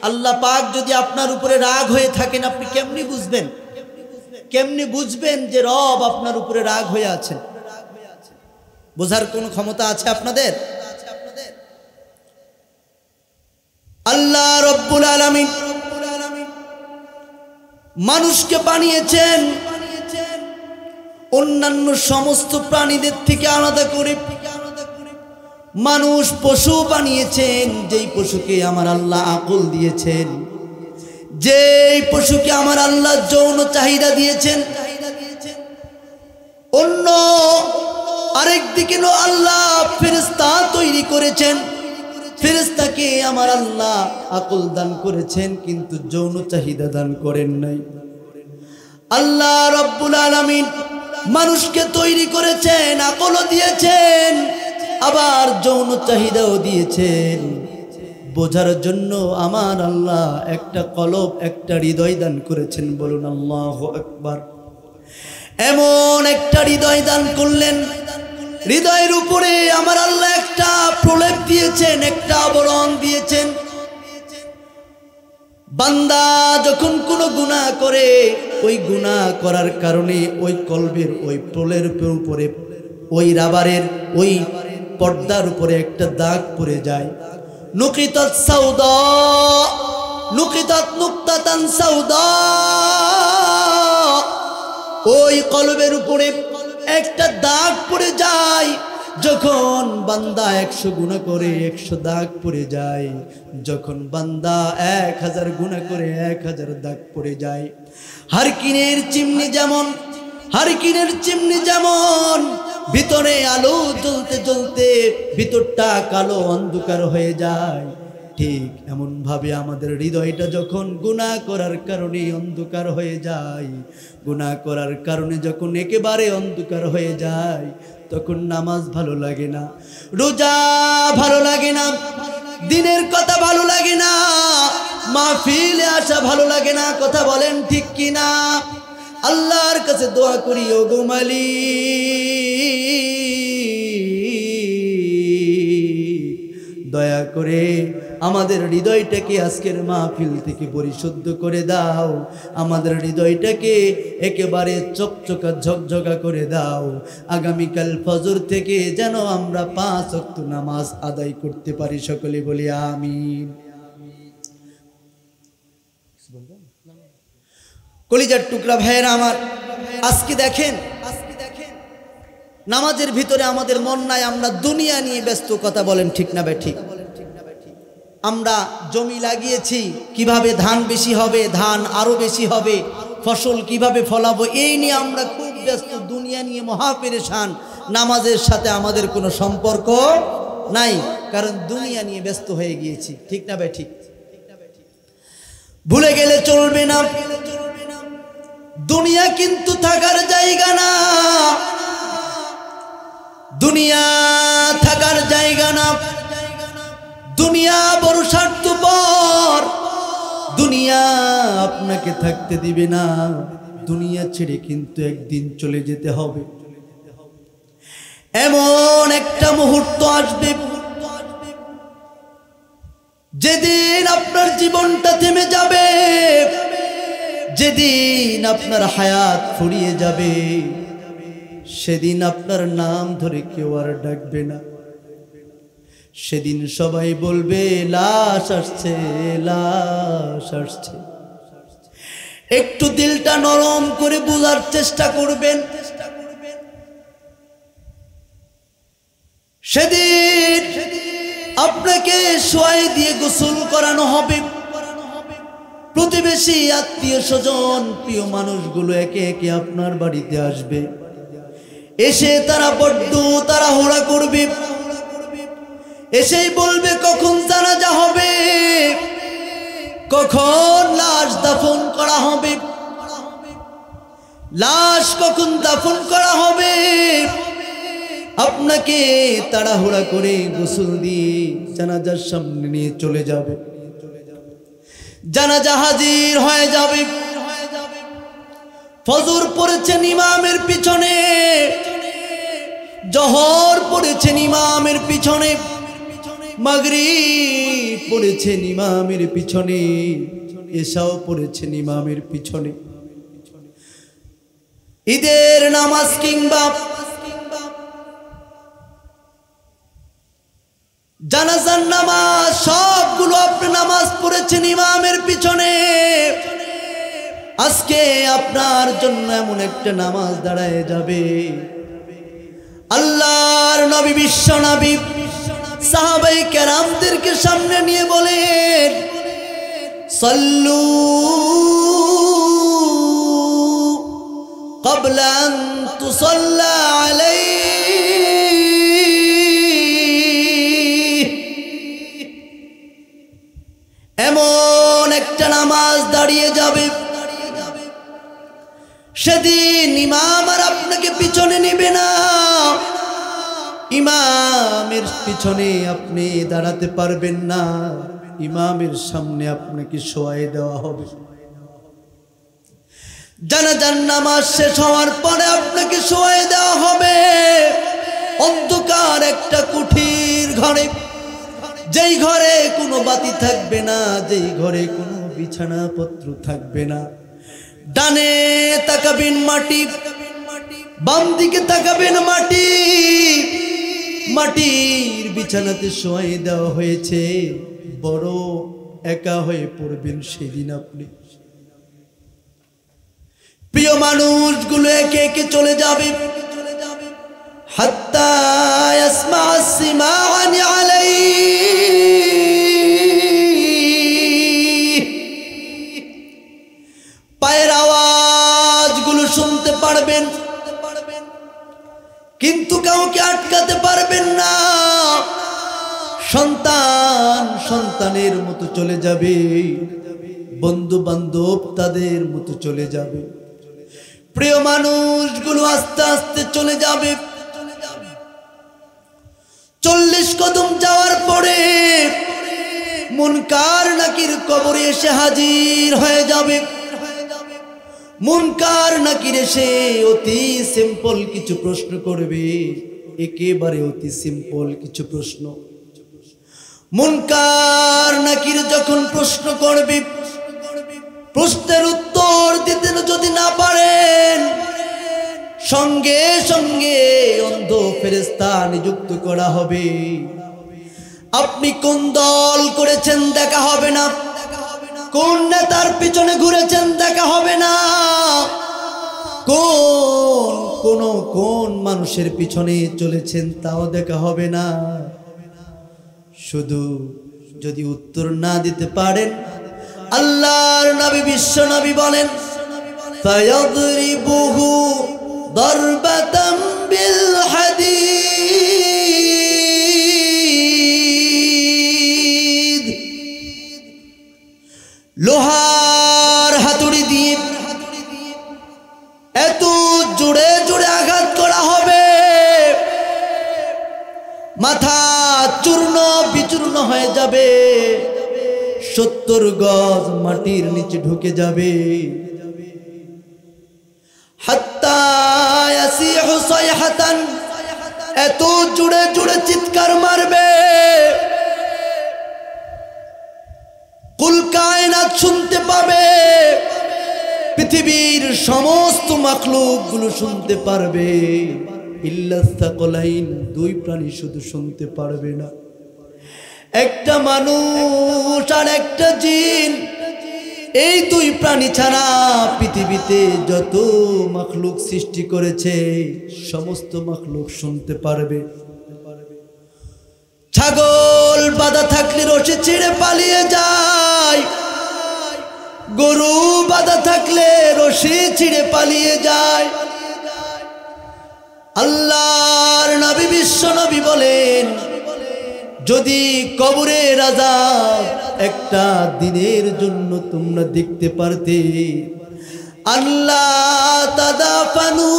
আল্লাহ পাক যদি আপনার উপরে রাগ হয়ে থাকেন, আপনি কেমনি বুঝবেন? কেমনি বুঝবেন যে রব আপনার উপরে রাগ হয়ে আছেন? বোঝার কোন ক্ষমতা আছে আপনাদের? আল্লাহ রব্বুল আলামিন মানুষকে বানিয়েছেন অন্যান্য সমস্ত প্রাণীদের থেকে আলাদা করে। মানুষ পশু বানিয়েছেন, যেই পশুকে আমার আল্লাহ আকল দিয়েছেন, যেই পশুকে আমার আল্লাহ যৌন চাহিদা দিয়েছেন। অন্য আরেক দিকে আল্লাহ ফেরেশতা তৈরি করেছেন, ফেরেশতাকে আমার আল্লাহ আকল দান করেছেন, কিন্তু যৌন চাহিদা দান করেন নাই। আল্লাহ রব্বুল আলামিন মানুষকে তৈরি করেছেন, আকলও দিয়েছেন, আবার যৌন চাহিদাও দিয়েছেন। বোঝার জন্য আমার আল্লাহ একটা কলব, একটা হৃদয় দান করেছেন। বলুন আল্লাহু আকবার। এমন একটা হৃদয় দান করলেন, হৃদয়ের উপরে আমার আল্লাহ একটা প্রলেপ দিয়েছেন, একটা আবরণ দিয়েছেন। বান্দা যখন কোনো গুনাহ করে, ওই গুনাহ করার কারণে ওই কলবের ওই প্রলেপের উপরে, ওই রাবারের ওই পর্দার উপরে একটা দাগ পড়ে যায়। নুকিতাত সাউদা, নুকিতাত নুকতাতান সাউদা, ওই কলবের উপরে একটা দাগ পড়ে যায়। যখন বান্দা 100 গুনাহ করে 100 দাগ পড়ে যায়, যখন বান্দা 1000 গুনাহ করে 1000 দাগ পড়ে যায়। হারকিনের চিমনি যেমন, হারকিনের চিমনি যেমন ভিতরে আলো জ্বলতে জ্বলতে ভিতরটা কালো অন্ধকার হয়ে যায়, ঠিক এমন ভাবে আমাদের হৃদয়টা যখন গুনাহ করার কারণে অন্ধকার হয়ে যায়, গুনাহ করার কারণে যখন একেবারে অন্ধকার হয়ে যায়, তখন নামাজ ভালো লাগে না, রোজা ভালো লাগে না, দিনের কথা ভালো লাগে না, মাহফিলে আসা ভালো লাগে না। কথা বলেন ঠিক কিনা? আল্লাহর কাছে দোয়া করি, ও গো মালিক, দয়া করে আমাদের হৃদয়টাকে আজকের মাহফিল থেকে পরিশুদ্ধ করে দাও, আমাদের হৃদয়টাকে একেবারে চকচকা ঝকঝকা করে দাও। আগামীকাল ফজর থেকে যেন আমরা 5 ওয়াক্ত নামাজ আদায় করতে পারি। সকলে বলি আমিন। কলিজার টুকরা ভাইয়েরা আমার, আজকে দেখেন নামাজের ভিতরে আমাদের মন নাই, আমরা দুনিয়া নিয়ে ব্যস্ত। কথা বলেন ঠিক না ভাই? ঠিক। আমরা জমি লাগিয়েছি, কিভাবে ধান বেশি হবে, ধান আরো বেশি হবে, ফসল কিভাবে ফলাবো, এই নিয়ে আমরা খুব ব্যস্ত, দুনিয়া নিয়ে মহা পেরেশান। নামাজের সাথে আমাদের কোনো সম্পর্ক নাই, কারণ দুনিয়া নিয়ে ব্যস্ত হয়ে গিয়েছি। ঠিক না ভাই? ঠিক। ভুলে গেলে চলবে না, দুনিয়া কিন্তু থাকার জায়গা না, দুনিয়া থাকার জায়গা না, দুনিয়া বড় স্বার্থপর, দুনিয়া আপনাকে থাকতে দিবে না। দুনিয়া ছেড়ে কিন্তু একদিন চলে যেতে হবে। এমন একটা মুহূর্ত আসবে যেদিন আপনার জীবনটা থেমে যাবে, যেদিন আপনার হায়াত ফুরিয়ে যাবে, সেদিন আপনার নাম ধরে কেউ আর ডাকবে না। সেদিন সবাই বলবে লাশ আসছে, লাশ আসছে। একটু দিলটা নরম করে বোঝার চেষ্টা করবেন। সেদিন আপনাকে শোয়াই দিয়ে গোসল করানো হবে। প্রতিবেশী, আত্মীয় স্বজন, প্রিয় মানুষগুলো একে একে আপনার বাড়িতে আসবে। এসে তারা বড্ড তাড়াহুড়া করবে, এসেই বলবে কখন জানাজা হবে, কখন লাশ দাফন করা হবে, লাশ কখন দাফন করা হবে। আপনাকে তাড়াহুড়া করে গোসল দিয়ে জানাজার সামনে নিয়ে চলে যাবে। জানাজা হাজির হয়ে যাবে। ফজর পড়েছেন ইমামের পিছনে, জোহর পড়েছেন ইমামের পিছনে, মাগরিব পড়েছেন ইমামের পিছনে, এশাও পড়েছেন ইমামের পিছনে। ঈদের নামাজ কিংবা জানাজার নামাজ সবগুলো মাসগুলো আপনি নামাজ পড়েছেন ইমামের পিছনে, আজকে আপনার জন্য এমন একটা নামাজ দাঁড়ায় যাবে, আল্লাহর নবী বিশ্ব নবী সাহাবায়ে কেরামদেরকে সামনে নিয়ে বলেন, সাল্লু ক্বাবলা আন তুসাল্লা আলাইহি। এমন একটা নামাজ দাঁড়িয়ে যাবে, সেদিন ইমাম আর আপনাকে পিছনে নেবে না, ইমামের পিছনে আপনি দাঁড়াতে পারবেন না, ইমামের সামনে আপনাকে শোয়াই দেওয়া হবে। জানাজার নামাজ শেষ হওয়ার পরে আপনাকে শোয়াই দেওয়া হবে অন্ধকার একটা কুঠির ঘরে, যেই ঘরে কোনো বাতি থাকবে না, যেই ঘরে কোনো বিছানাপত্র থাকবে না। ডানে তাকাবেন মাটি, বাম দিকে তাকাবেন মাটি, মাটির বিছানাতে শোয়াই দেওয়া হয়েছে। বড় একা হয়ে পড়বেন সেদিন আপনি। প্রিয় মানুষগুলো একে একে চলে যাবে, হাত্তা ইয়াসমা আসমাআনি আলাইহি, পায়ের আওয়াজগুলো শুনতে পারবেন, কিন্তু কাউকে আটকাতে পারবেন না। সন্তান সন্তানের মতো চলে যাবে, বন্ধু বান্ধব তাদের মতো চলে যাবে, প্রিয় মানুষগুলো আস্তে আস্তে চলে যাবে। 40 কদম যাওয়ার পরে মুনকার নাকির কবরে এসে হাজির হয়ে যাবে। মুনকার নাকির এসে অতি সিম্পল কিছু প্রশ্ন করবে, একেবারে অতি সিম্পল কিছু প্রশ্ন। মুনকার নাকির যখন প্রশ্ন করবে, প্রশ্নের উত্তর দিতে যদি না পারেন, সঙ্গে সঙ্গে অন্ধ ফেরেশতা নিযুক্ত করা হবে। আপনি কোন দল করেছেন দেখা হবে না, কোন নেতার পিছনে ঘুরেছেন দেখা হবে না, কোন মানুষের পিছনে চলেছেন তাও দেখা হবে না। শুধু যদি উত্তর না দিতে পারেন, আল্লাহর নবী বিশ্ব নবী বলেন, ফায়াদরিবুহু দারবাতাম বিল হাদীদ, লোহার হাতুড়ি দিয়ে এত জোরে জোরে আঘাত করা হবে, মাথা চূর্ণ বিচূর্ণ হয়ে যাবে, 70 গজ মাটির নিচে ঢুকে যাবে। হাত্তা ইয়াসিহু সাইহাতান, এত জোরে জোরে চিৎকার মারবে, কুল কায়নাত শুনতে পাবে, পৃথিবীর সমস্ত মাখলুক গুলো শুনতে পারবে, ইল্লাস সাকলাইন, 2 প্রাণী শুধু শুনতে পারবে না। একটা মানুষ আর একটা জিন, এই 2 প্রাণী ছাড়া পৃথিবীতে যত মাখলুক সৃষ্টি করেছে সমস্ত মাখলুক শুনতে পারবে। ছাগল বাঁধা থাকলে রশি ছিঁড়ে পালিয়ে যায়, গরু বাঁধা থাকলে রশি ছিঁড়ে পালিয়ে যায়। আল্লাহর নবী বিশ্ব নবী বলেন, যদি কবরের আযাব একটা দিনের জন্য তোমরা দেখতে পারতে, আল্লাহ তাদাফানু,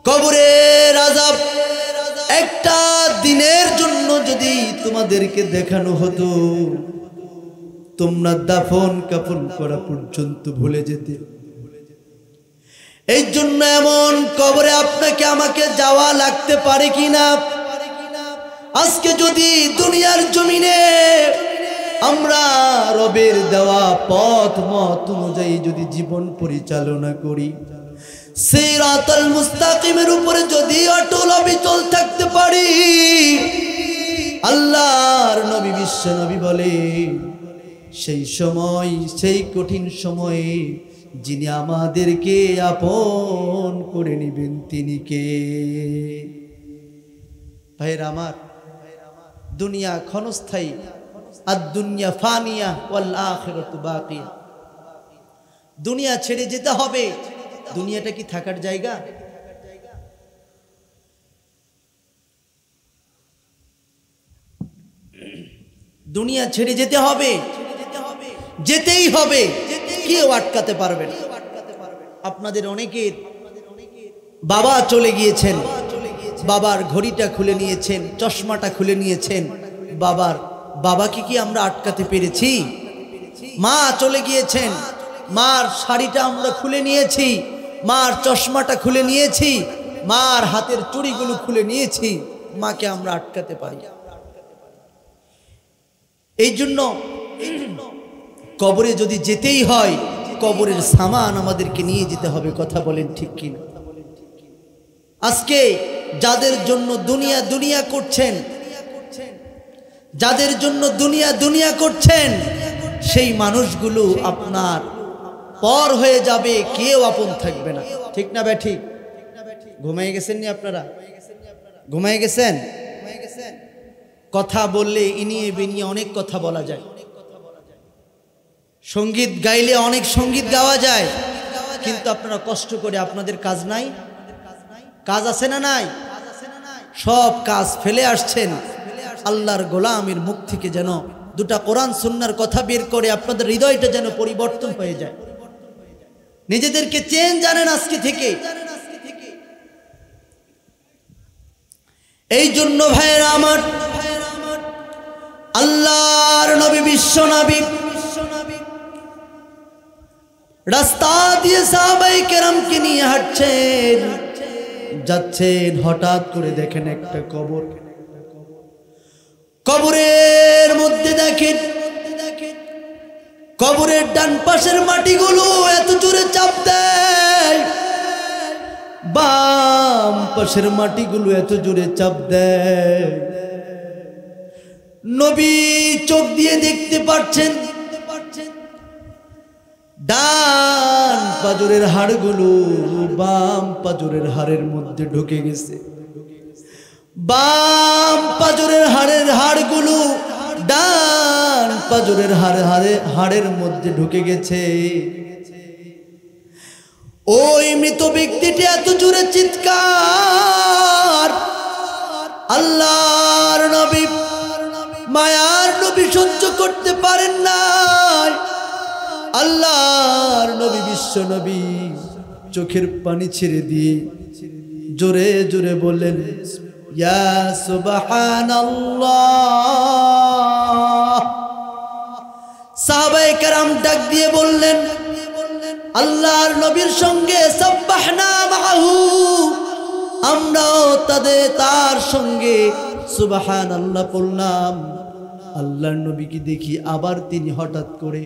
কবরের আযাব একটা দিনের জন্য যদি তোমাদেরকে দেখানো হতো, তোমরা দাফন কাফন করা পর্যন্ত ভুলে যেতে। এই জন্য এমন কবরে আপনাকে আমাকে যাওয়া লাগতে পারে কিনা। আজকে যদি দুনিয়ার জমিনে আমরা রবের দেওয়া পথ মত অনুযায়ী যদি জীবন পরিচালনা করি, সিরাতাল মুস্তাকিমের উপরে যদি অটল অবিচল থাকতে পারি, আল্লাহর নবী বিশ্ব নবী বলে সেই সময়, সেই কঠিন সময়ে যিনি আমাদেরকে আপন করে নেবেন তিনি কে? ভাইরা আমার, দুনিয়া ক্ষণস্থায়ী, আর দুনিয়া ফানিয়া ওয়াল আখিরাতু বাকিয়া। দুনিয়া ছেড়ে যেতে হবে। দুনিয়াটা কি থাকার জায়গা? দুনিয়া ছেড়ে যেতে হবে, যেতেই হবে, কেউ আটকাতে পারবে না। আপনাদের অনেকের বাবা চলে গিয়েছেন, বাবার ঘড়িটা খুলে নিয়েছেন, চশমাটা খুলে নিয়েছেন। বাবাকে কি আমরা আটকাতে পেরেছি? মা চলে গিয়েছেন, মার শাড়িটা আমরা খুলে নিয়েছি, মার চশমাটা খুলে নিয়েছি, মার হাতের চুড়িগুলো খুলে নিয়েছি। মাকে আমরা আটকাতে পারি। এই জন্য কবরে যদি যেতেই হয়, কবরের সামান আমাদেরকে নিয়ে যেতে হবে। কথা বলেন ঠিক কিনা? আজকে যাদের জন্য দুনিয়া দুনিয়া করছেন, যাদের জন্য দুনিয়া দুনিয়া করছেন, সেই মানুষগুলো আপনার পর হয়ে যাবে, কেউ আপন থাকবে না। ঠিক না ব্যাঠিক? ঘুমাই গেছেন নি আপনারা? ঘুমাই গেছেন? কথা বললে ইনিয়ে বিনিয়ে অনেক কথা বলা যায়, সঙ্গীত গাইলে অনেক সঙ্গীত গাওয়া যায়, কিন্তু আপনারা কষ্ট করে আপনাদের কাজ নাই? কাজ আছে না নাই? সব কাজ ফেলে আসছেন আল্লাহর গোলামের মুখ থেকে যেন দুটা কোরআন সুন্নাহর কথা বের করে আপনাদের হৃদয়টা যেন পরিবর্তন হয়ে যায়। নিজেদেরকে চেঞ্জ জানেন আজকে থেকে। এই জন্য ভাইয়েরা আমার, আল্লাহর নবী বিশ্ব নবী রাস্তা দিয়ে সাহাবায়ে কেরামকে নিয়ে হাঁটছেন, যাচ্ছেন। হঠাৎ করে দেখেন একটা কবর। কবরের মধ্যে দেখেন, কবরের ডান পাশের মাটিগুলো এত জোরে চাপ দেয়, বাম পাশের মাটিগুলো এত জোরে চাপ দেয়। নবী চোখ দিয়ে দেখতে পাচ্ছেন ডান পাজরের হাড়গুলো বাম পাজরের হাড়ের মধ্যে ঢুকে গেছে, বাম পাজরের হাড়গুলো ডান পাজরের হাড়ের মধ্যে ঢুকে গেছে। ওই মৃত ব্যক্তিটি এত জোরে চিৎকার, আল্লাহর নবী মায়ার নবী সহ্য করতে পারেন না। আল্লাহর নবী বিশ্ব নবী চোখের পানি ছেড়ে দিয়ে জোরে জোরে বললেন, ইয়া সুবহানাল্লাহ। সাহাবায়ে কেরাম ডাক দিয়ে বললেন, আল্লাহর নবীর সঙ্গে সাব্বাহনা মাহু, আমরাও তার সঙ্গে সুবহানাল্লাহ পড়লাম। আল্লাহর নবীকে দেখি আবার তিনি হঠাৎ করে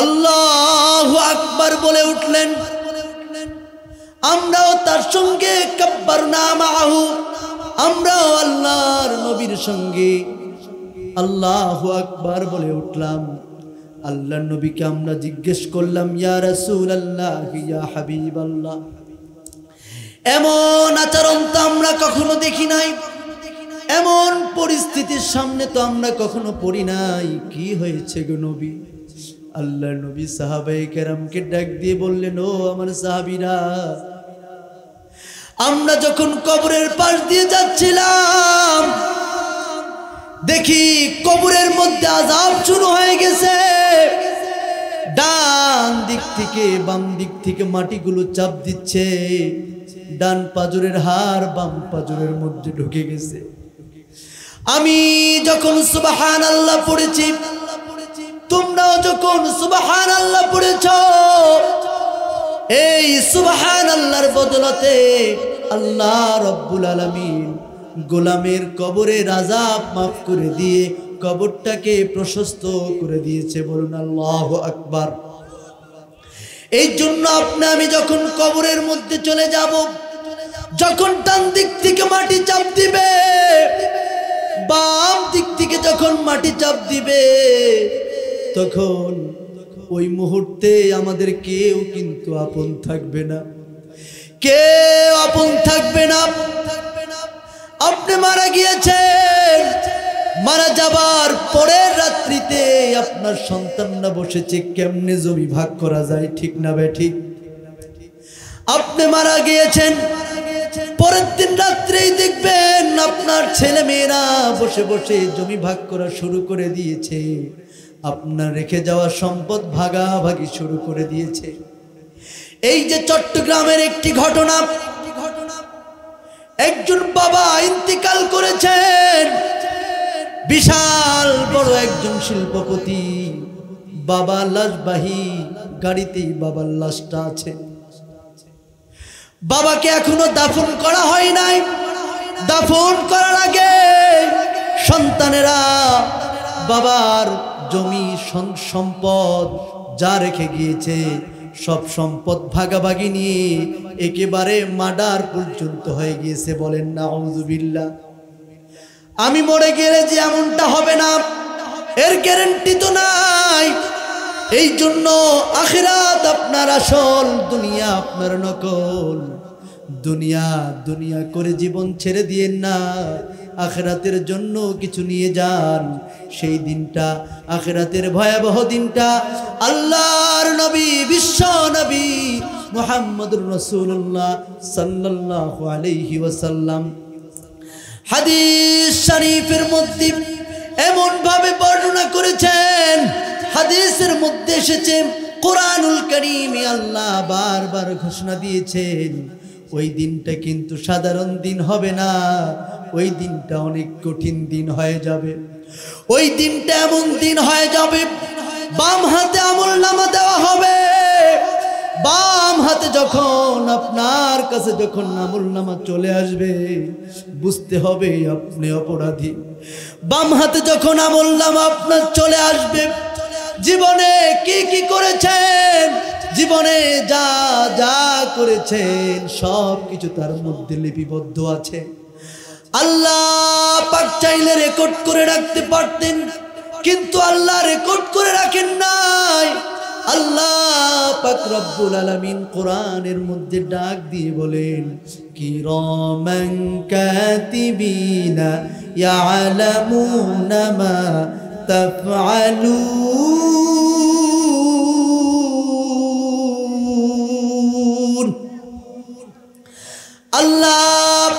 আল্লাহু আকবার বলে উঠলেন। আমরাও তার সঙ্গে কাব্বারনা মাহু, আমরাও আল্লাহর নবীর সঙ্গে আল্লাহু আকবার বলে উঠলাম। আল্লাহর নবীকে আমরা জিজ্ঞেস করলাম, ইয়া রাসূলুল্লাহ, ইয়া হাবিবাল্লাহ, এমন আচরণ তো আমরা কখনো দেখি নাই, এমন পরিস্থিতির সামনে তো আমরা কখনো পড়ি নাই, কি হয়েছে গো নবী? আল্লাহর নবী সাহাবায়ে কেরামকে ডাক দিয়ে বললেন, ও আমার সাহাবীরা, আমরা যখন কবরের পাশ দিয়ে যাচ্ছিলাম, দেখি কবরের মধ্যে আযাব শুরু হয়ে গেছে। ডান দিক থেকে বাম দিক থেকে মাটিগুলো চাপ দিচ্ছে, ডান পাজরের হাড় বাম পাজরের মধ্যে ঢুকে গেছে। আমি যখন সুবহানাল্লাহ পড়েছি, তোমরাও যখন সুবহানাল্লাহ পড়েছ, এই সুবহানাল্লাহর বদলতে আল্লাহ রাব্বুল আলামিন গোলামের কবরের আযাব মাফ করে দিয়ে কবরটাকে প্রশস্ত করে দিয়েছে। বলুন আল্লাহু আকবার। এই জন্য আপনি আমি যখন কবরের মধ্যে চলে যাব, যখন ডান দিক থেকে মাটি চাপ দিবে, বাম দিক থেকে যখন মাটি চাপ দিবে, তখন ওই মুহূর্তে আমাদের কেউ কিন্তু আপন থাকবে না, কেউ আপন থাকবে না। আপনি মারা গিয়েছেন, মারা যাবার পরের রাত্রিতে আপনার সন্তানরা বসেছে কেমনে জমি ভাগ করা যায়, ঠিক না বে ঠিক? আপনি মারা গিয়েছেন, পরের দিন রাত্রেই দেখবেন আপনার ছেলে মেয়েরা বসে বসে জমি ভাগ করা শুরু করে দিয়েছে, আপনার রেখে যাওয়া সম্পদ ভাগাভাগি শুরু করে দিয়েছে। এই যে চট্টগ্রামের একটি ঘটনা, একজন বাবা ইন্তিকাল করেছেন, বিশাল বড় একজন শিল্পপতি, বাবা লাশবাহী গাড়িতেই বাবার লাশটা আছে। বাবাকে এখনো দাফন করা হয় নাই। দাফন করার আগে সন্তানেরা বাবার জমি সম্পদ যা রেখে গিয়েছে সব সম্পদ ভাগাভাগি নিয়ে একেবারে মার্ডার পর্যন্ত হয়ে গিয়েছে। বলেন নাউযুবিল্লাহ। আমি মরে গেলে যে এমনটা হবে না এর গ্যারান্টি তো নাই। এই জন্য আখিরাত আপনার আসল, দুনিয়া আপনার নকল। দুনিয়া দুনিয়া করে জীবন ছেড়ে দিয়েন না, আখিরাতের জন্য কিছু নিয়ে যান। সেই দিনটা, আখিরাতের ভয়াবহ দিনটা, আল্লাহর নবী, বিশ্ব নবী মুহাম্মদুর রাসূলুল্লাহ সাল্লাল্লাহু আলাইহি ওয়াসাল্লাম হাদিস শরীফের মধ্যে এমন ভাবে বর্ণনা করেছেন, হাদিসের মধ্যে এসেছে, কোরআনুল কারীমে আল্লাহ বারবার ঘোষণা দিয়েছেন, ওই দিনটা কিন্তু সাধারণ দিন হবে না, ওই দিনটা অনেক কঠিন দিন হয়ে যাবে। ওই দিনটা এমন দিন হয়ে যাবে, বাম হাতে আমলনামা দেওয়া হবে। বাম হাতে যখন আপনার কাছে যখন আমলনামা চলে আসবে, বুঝতে হবে আপনি অপরাধী। বাম হাতে যখন আমলনামা আপনার চলে আসবে, জীবনে কি কি করেছেন, জীবনে যা যা করেছেন সব কিছু তার মধ্যে লিপিবদ্ধ আছে। আল্লাহ পাক চাইলে রেকর্ড করে রাখতে পারতেন, কিন্তু আল্লাহ রেকর্ড করে রাখেন নাই। আল্লাহ পাক রব্বুল আলামিন কোরআনের মধ্যে ডাক দিয়ে বলেন, কিরামান কাতিবিনা ইয়ালামুনা মা তাফআলুন। আল্লাহ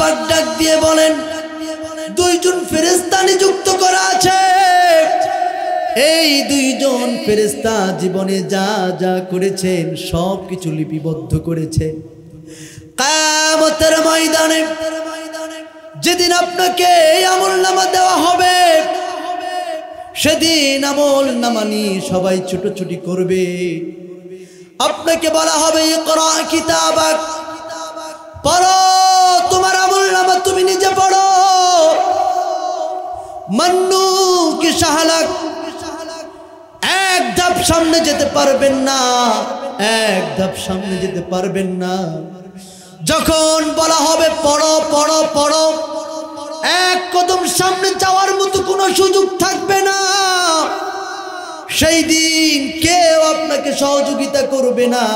পাক ডাক দিয়ে বলেন, দুইজন ফেরেশতা নিযুক্ত করা আছে। এই দুইজন ফেরেশতা জীবনে যা যা করেছেন সব কিছু লিপিবদ্ধ করেছে। কিয়ামতের ময়দানে যেদিন আপনাকে এই আমলনামা দেওয়া হবে, সেদিন আমলনামা নিয়ে সবাই ছুটোছুটি করবে। আপনাকে বলা হবে, ইকরা কিতাবাক, পড়ো তোমার আমলনামা, তুমি নিজে পড়ো। মান্নু কি সাহালাক, এক ধাপ সামনে যেতে পারবেন না, এক ধাপ সামনে যেতে পারবেন না। যখন বলা হবে পড়ো পড়ো পড়ো, এক কদম সামনে যাওয়ার মতো কোনো সুযোগ থাকবে না। সেই দিন কেউ আপনাকে সহযোগিতা করবে না।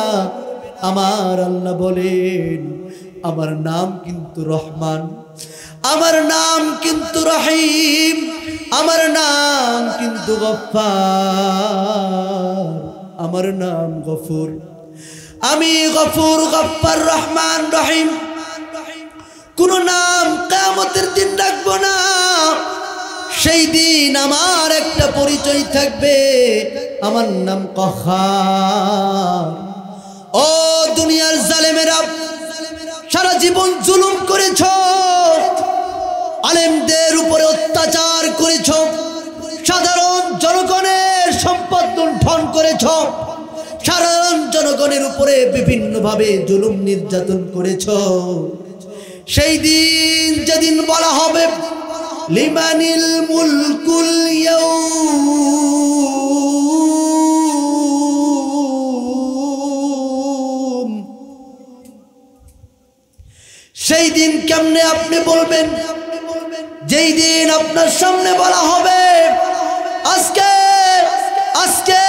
আমার আল্লাহ বলেন, আমার নাম কিন্তু রহমান, আমার নাম কিন্তু রহিম, আমার নাম কিন্তু গফফার, আমার নাম গফুর। আমি গফুর, গফফার, রহমান, রহিম কোন নাম কিয়ামতের দিন রাখবো না। সেই দিন আমার একটা পরিচয় থাকবে, আমার নাম কহার। ও দুনিয়ার জালেমেরা, সারা জীবন জুলুম করেছ, আলেমদের উপরে অত্যাচার করেছ, সাধারণ জনগণের সম্পদ লুণ্ঠন করেছ, সাধারণ জনগণের উপরে বিভিন্নভাবে জুলুম নির্যাতন করেছ। সেই দিন যেদিন বলা হবে, লিমানিল মুলকুল ইয়াউম, সেই দিন কেমনে আপনি বলবেন? যেই দিন আপনার সামনে বলা হবে আজকে আজকে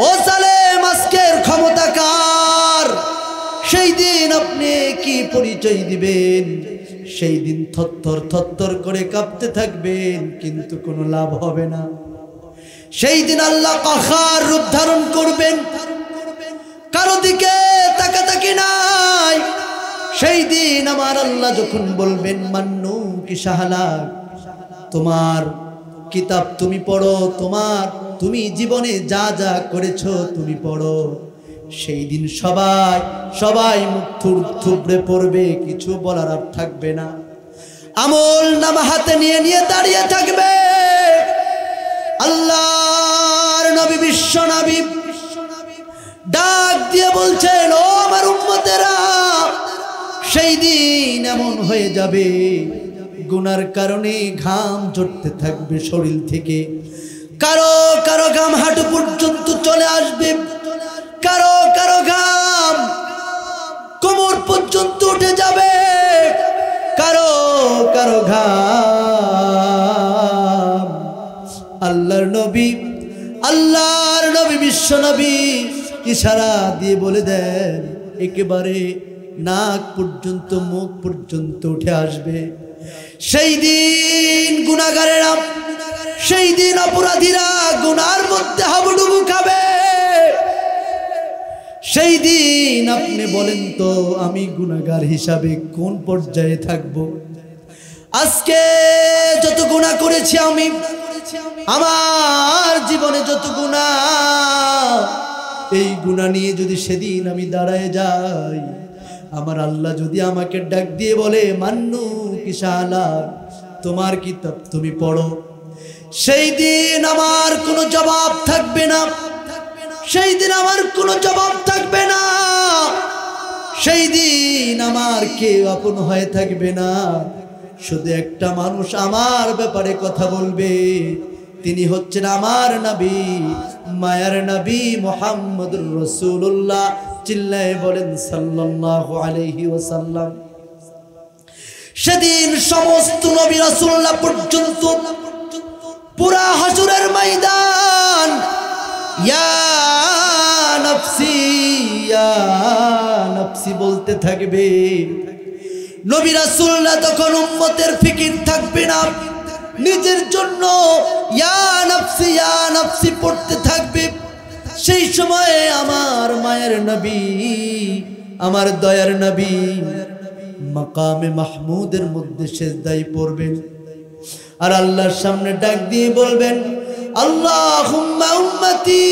ও জালেম, আজকের ক্ষমতা কার? সেই দিন আপনি কি পরিচয় দিবেন? সেই দিন থরথর থরথর করে কাঁপতে থাকবেন, কিন্তু কোনো লাভ হবে না। সেই দিন আল্লাহ কাহার রূপ ধারণ করবেন, কারো দিকে তাকাতাকি নাই। সেই দিন আমার আল্লাহ যখন বলবেন মান্নু কি সাহালাক, তোমার কিতাব তুমি পড়ো, তুমি জীবনে যা যা করেছো তুমি পড়ো। সেই দিন সবাই মুখ থুবড়ে পড়বে, কিছু বলার আর থাকবে না। আমল নামা হাতে নিয়ে দাঁড়িয়ে থাকবে। আল্লাহর নবী বিশ্ব নবী ডাক দিয়ে বলছেন, ও আমার উম্মতেরা, সেই দিন এমন হয়ে যাবে গুনার কারণে ঘাম ঝরতে থাকবে শরীর থেকে। কারো কারো ঘাম হাঁটু পর্যন্ত চলে আসবে, কারো কারো ঘাম কোমর পর্যন্ত উঠে যাবে, কারো কারো ঘাম। আল্লাহর নবী বিশ্ব নবী ইশারা দিয়ে বলে দেন, একেবারে নাক পর্যন্ত মুখ পর্যন্ত উঠে আসবে। সেই দিন গুনাহগারেরা, সেই দিন অপরাধীরা গুনার মধ্যে হাবুডুবু খাবে। সেই দিন আপনি বলেন তো, আমি গুনাহগার হিসাবে কোন পর্যায়ে থাকব? আজকে যত গুনাহ করেছি আমি, আমার জীবনে যত গুনাহ, এই গুনাহ নিয়ে যদি সেদিন আমি দাঁড়ায় যাই, আমার আল্লাহ যদি আমাকে ডাক দিয়ে বলে মান্নু কি সাহালাক, তোমার কিতাব তুমি পড়ো, সেই দিন আমার কোনো জবাব থাকবে না। সেই দিন আমার কোনো জবাব থাকবে না। সেই দিন আমার কেউ আপন হয়ে থাকবে না। শুধু একটা মানুষ আমার ব্যাপারে কথা বলবে, তিনি হচ্ছেন আমার নবী, মায়ার নবী মুহাম্মদুর রাসূলুল্লাহ। চিল্লায়ে বলেন সাল্লাল্লাহু আলাইহি ওয়াসাল্লাম। সেদিন সমস্ত নবী রাসূলুল্লাহ পর্যন্ত পুরা হাসরের ময়দান ইয়া নফসি বলতে থাকবে। নবী রাসূলুল্লাহ তখন উম্মতের ফিকির থাকবে না, নিজের জন্য ইয়া নফসি পড়তে থাকবে। সেই সময়ে আমার মায়ের নবী, আমার দয়ার নবী মাকামে মাহমুদের মধ্যে সিজদায় পড়বেন, আর আল্লাহর সামনে ডাক দিয়ে বলবেন, আল্লাহুম্মা উম্মতি,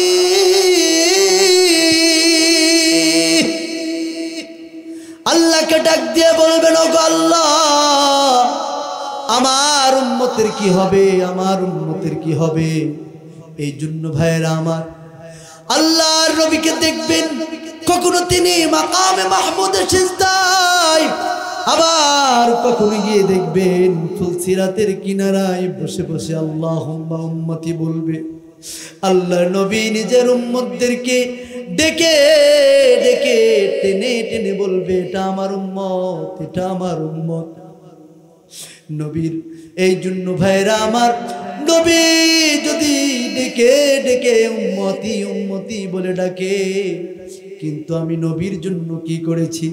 আল্লাহকে ডাক দিয়ে বলবেন, ওগো আল্লাহ, আমার উম্মতের কি হবে, আমার উম্মতের কি হবে? এই জন্য ভাইয়েরা আমার, আল্লাহর নবীকে দেখবেন কখনো তিনি মাকামে মাহমুদের সিজদায়, আবার কখনো গিয়ে দেখবেন ফুলসিরাতের কিনারায় বসে বসে আল্লাহুম্মা উম্মতি বলবে। আল্লাহর নবী নিজের উম্মতদেরকে ডেকে ডেকে টেনে টেনে বলবে, এটা আমার উম্মত, এটা আমার উম্মত। নবীর এই জন্য ভাইরা আমার, নবী যদি ডেকে ডেকে উম্মতি উম্মতি বলে ডাকে, কিন্তু আমি নবীর জন্য কি করেছি,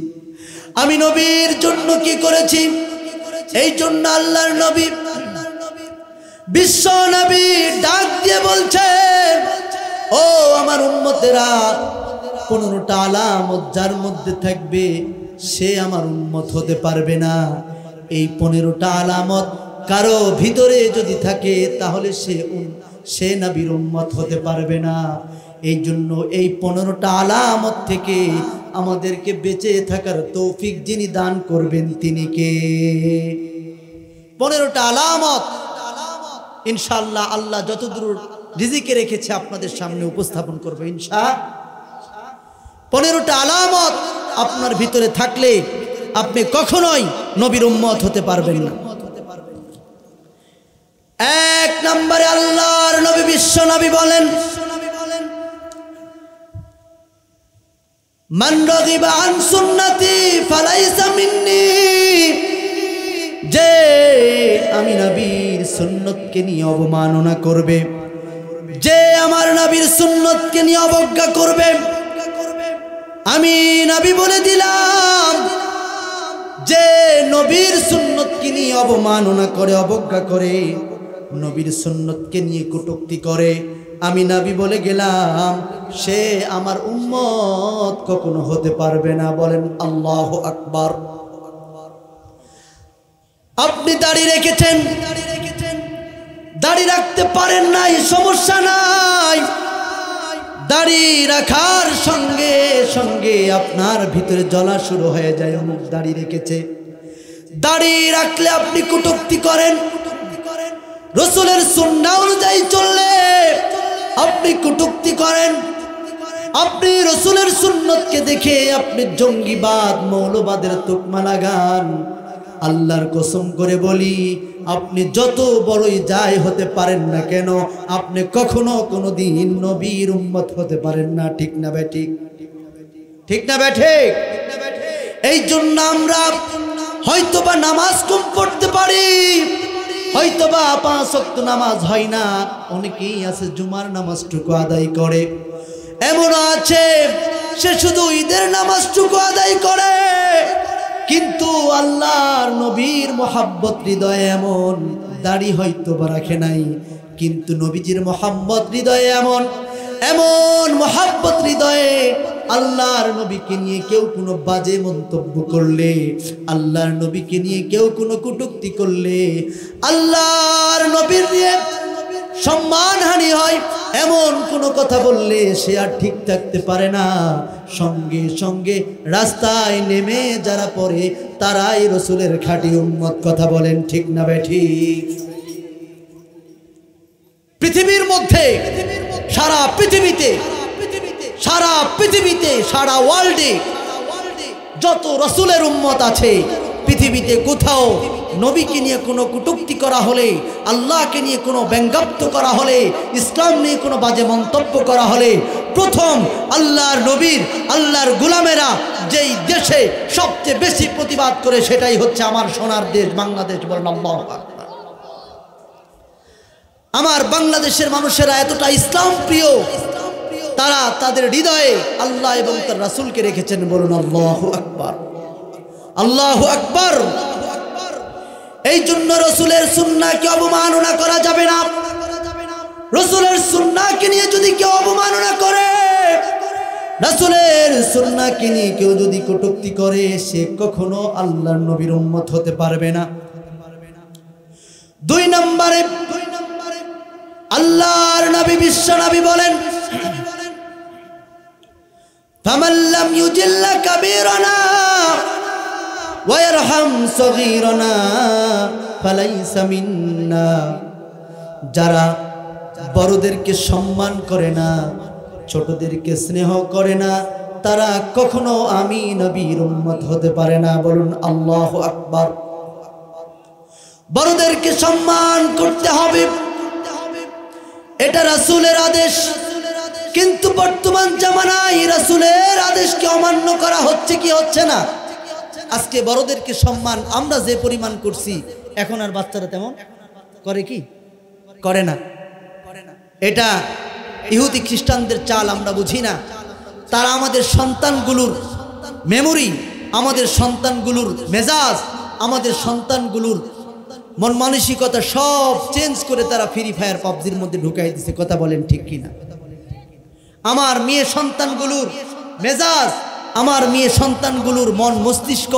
আমি নবীর জন্য কি করেছি? এই জন্য আল্লাহর নবী বিশ্ব নবী ডাক দিয়ে বলছে, ও আমার উম্মতেরা, 15টা আলামত যার মধ্যে থাকবে সে আমার উম্মত হতে পারবে না। এই 15টা আলামত কারো ভিতরে যদি থাকে তাহলে সে নবীর উম্মত হতে পারবে না। এই জন্য এই 15টা আলামত থেকে আমাদেরকে বেঁচে থাকার তৌফিক যিনি দান করবেন তিনি কে? 15টা আলামত ইনশাআল্লাহ আল্লাহ যতদূর রিজিকে রেখেছে আপনাদের সামনে উপস্থাপন করবে ইনশাআল্লাহ। 15টা আলামত আপনার ভিতরে থাকলে আপনি কখনোই নবীর উম্মত হতে পারবেন না। 1 নম্বরে আল্লাহর নবী বিশ্ব নবী বলেন, মান রাগিবা আন সুন্নতি ফালাইসা মিন্নি, যে আমি নবীর সুন্নতকে নিয়ে অবমাননা করবে, যে আমার নবীর সুন্নতকে নিয়ে অবজ্ঞা করবে, আমি নবী বলে দিলাম যে নবীর সুন্নতকে নিয়ে অবমাননা করে, অবজ্ঞা করে, নবীর সুন্নতকে নিয়ে কটূক্তি করে, আমি নবী বলে গেলাম সে আমার উম্মত কখনো হতে পারবে না। বলেন আল্লাহু আকবার। আপনি দাড়ি রেখেছেন, দাড়ি রাখতে পারেন নাই, সমস্যা নাই। দাড়ি রাখার সঙ্গে সঙ্গে আপনার ভিতরে জ্বলা শুরু হয়ে যায়, অমুক দাড়ি রেখেছে। দাড়ি রাখলে আপনি কটূক্তি করেন, রাসূলের সুন্নাহ অনুযায়ী চললে আপনি কটূক্তি করেন। আপনি রাসূলের সুন্নতকে দেখে আপনি জঙ্গিবাদ, মৌলবাদের তুকমা লাগান। আল্লাহর কসম করে বলি, আপনি যত বড়ই যাই হতে পারেন না কেন, আপনি কখনো কোনোদিন নবীর উম্মত হতে পারেন না। ঠিক না বেঠিক? ঠিক না বেঠিক? এই জন্য আমরা হয়তোবা নামাজ কম পড়তে পারি, হয়তোবা 5 ওয়াক্ত নামাজ হয় না, অনেকেই আছে জুমার নামাজটুকু আদায় করে, এমন আছে সে শুধু ঈদের নামাজটুকু আদায় করে, কিন্তু আল্লাহর নবীর মোহাব্বত হৃদয়ে এমন, দাড়ি হয়তোবা রাখে নাই, কিন্তু নবীজির মোহাব্বত হৃদয়ে এমন, এমন মোহাব্বত হৃদয়ে, আল্লাহর নবীকে নিয়ে কেউ কোনো বাজে মন্তব্য করলে, আল্লাহর নবীকে নিয়ে কেউ কোনো কটূক্তি করলে, আল্লাহর নবীর নিয়ে সম্মানহানি হয় এমন কোনো কথা বললে সে আর ঠিক থাকতে পারে না। সঙ্গে সঙ্গে রাস্তায় নেমে যারা পড়ে তারাই রাসূলের খাঁটি উম্মত। কথা বলেন ঠিক না বেঠিক? পৃথিবীর মধ্যে, সারা পৃথিবীতে, সারা পৃথিবীতে, সারা ওয়ার্ল্ডে যত রাসূলের উম্মত আছে, পৃথিবীতে কোথাও নবীকে নিয়ে কোনো কটূক্তি করা হলে, আল্লাহকে নিয়ে কোনো ব্যঙ্গাত্ম করা হলে, ইসলাম নিয়ে কোনো বাজে মন্তব্য করা হলে, প্রথম আল্লাহর নবীর, আল্লাহর গোলামেরা যেই দেশে সবচেয়ে বেশি প্রতিবাদ করে সেটাই হচ্ছে আমার সোনার দেশ বাংলাদেশ। বলেন আল্লাহু আকবার। আমার বাংলাদেশের মানুষেরা এতটা ইসলাম প্রিয়, তারা তাদের হৃদয়ে আল্লাহ এবং তার রাসূলকে রেখেছেন। বলুন আল্লাহু আকবার, আল্লাহু আকবার। এই জন্য রাসূলের সুন্নাহকে অবমাননা করা যাবে না। রাসূলের সুন্নাহকে নিয়ে যদি কেউ অবমাননা করে, রাসূলের সুন্নাহকে নিয়ে কেউ যদি কটূক্তি করে, সে কখনো আল্লাহর নবীর উম্মত হতে পারবে না। 2 নম্বরে আল্লাহর নবী, বিশ্ব নবী বলেন, ফামান লাম ইউজিল্লা কাবীরানা ওয়া ইয়ারহাম সগীরানা ফালাইসা মিন্না। যারা বড়দেরকে সম্মান করে না, ছোটদেরকে স্নেহ করে না, তারা কখনো আমি নবীর উম্মত হতে পারে না। বলুন আল্লাহু আকবার। বড়দেরকে সম্মান করতে হবে, এটা রাসূলের আদেশ। কিন্তু বর্তমান জামানায় রাসূলের আদেশকে অমান্য করা হচ্ছে কি হচ্ছে না? আজকে বড়দেরকে সম্মান আমরা যে পরিমাণ করছি, এখন আর বাচ্চারা তেমন করে কি করে না। এটা ইহুদি খ্রিস্টানদের চাল আমরা বুঝি না। তারা আমাদের সন্তানগুলোর মেমোরি, আমাদের সন্তানগুলোর মেজাজ, আমাদের সন্তানগুলোর মন মানসিকতা সব চেঞ্জ করে তারা ফ্রি ফায়ার পাবজির মধ্যে ঢুকাই দিছে। কথা বলেন ঠিক কিনা? আমার মেয়ে সন্তানগুলোর মেজাজ, আমার মেয়ে সন্তানগুলোর মন মস্তিষ্ক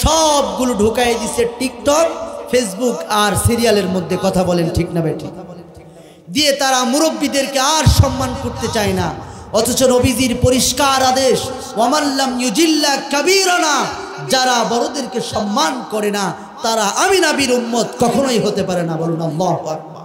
সবগুলো ঢুকাই দিছে টিকটক, ফেসবুক আর সিরিয়ালের মধ্যে। কথা বলেন ঠিক না বেঠিক? দিয়ে তারা মুরব্বীদেরকে আর সম্মান করতে চায় না। অথচ নবীজির পরিষ্কার আদেশ, ওয়ামান লাম ইউজিল্লা কাবীরানা, যারা বড়দেরকে সম্মান করে না তারা আমি নবীর উম্মত কখনোই হতে পারে না। বলুন আল্লাহু আকবার।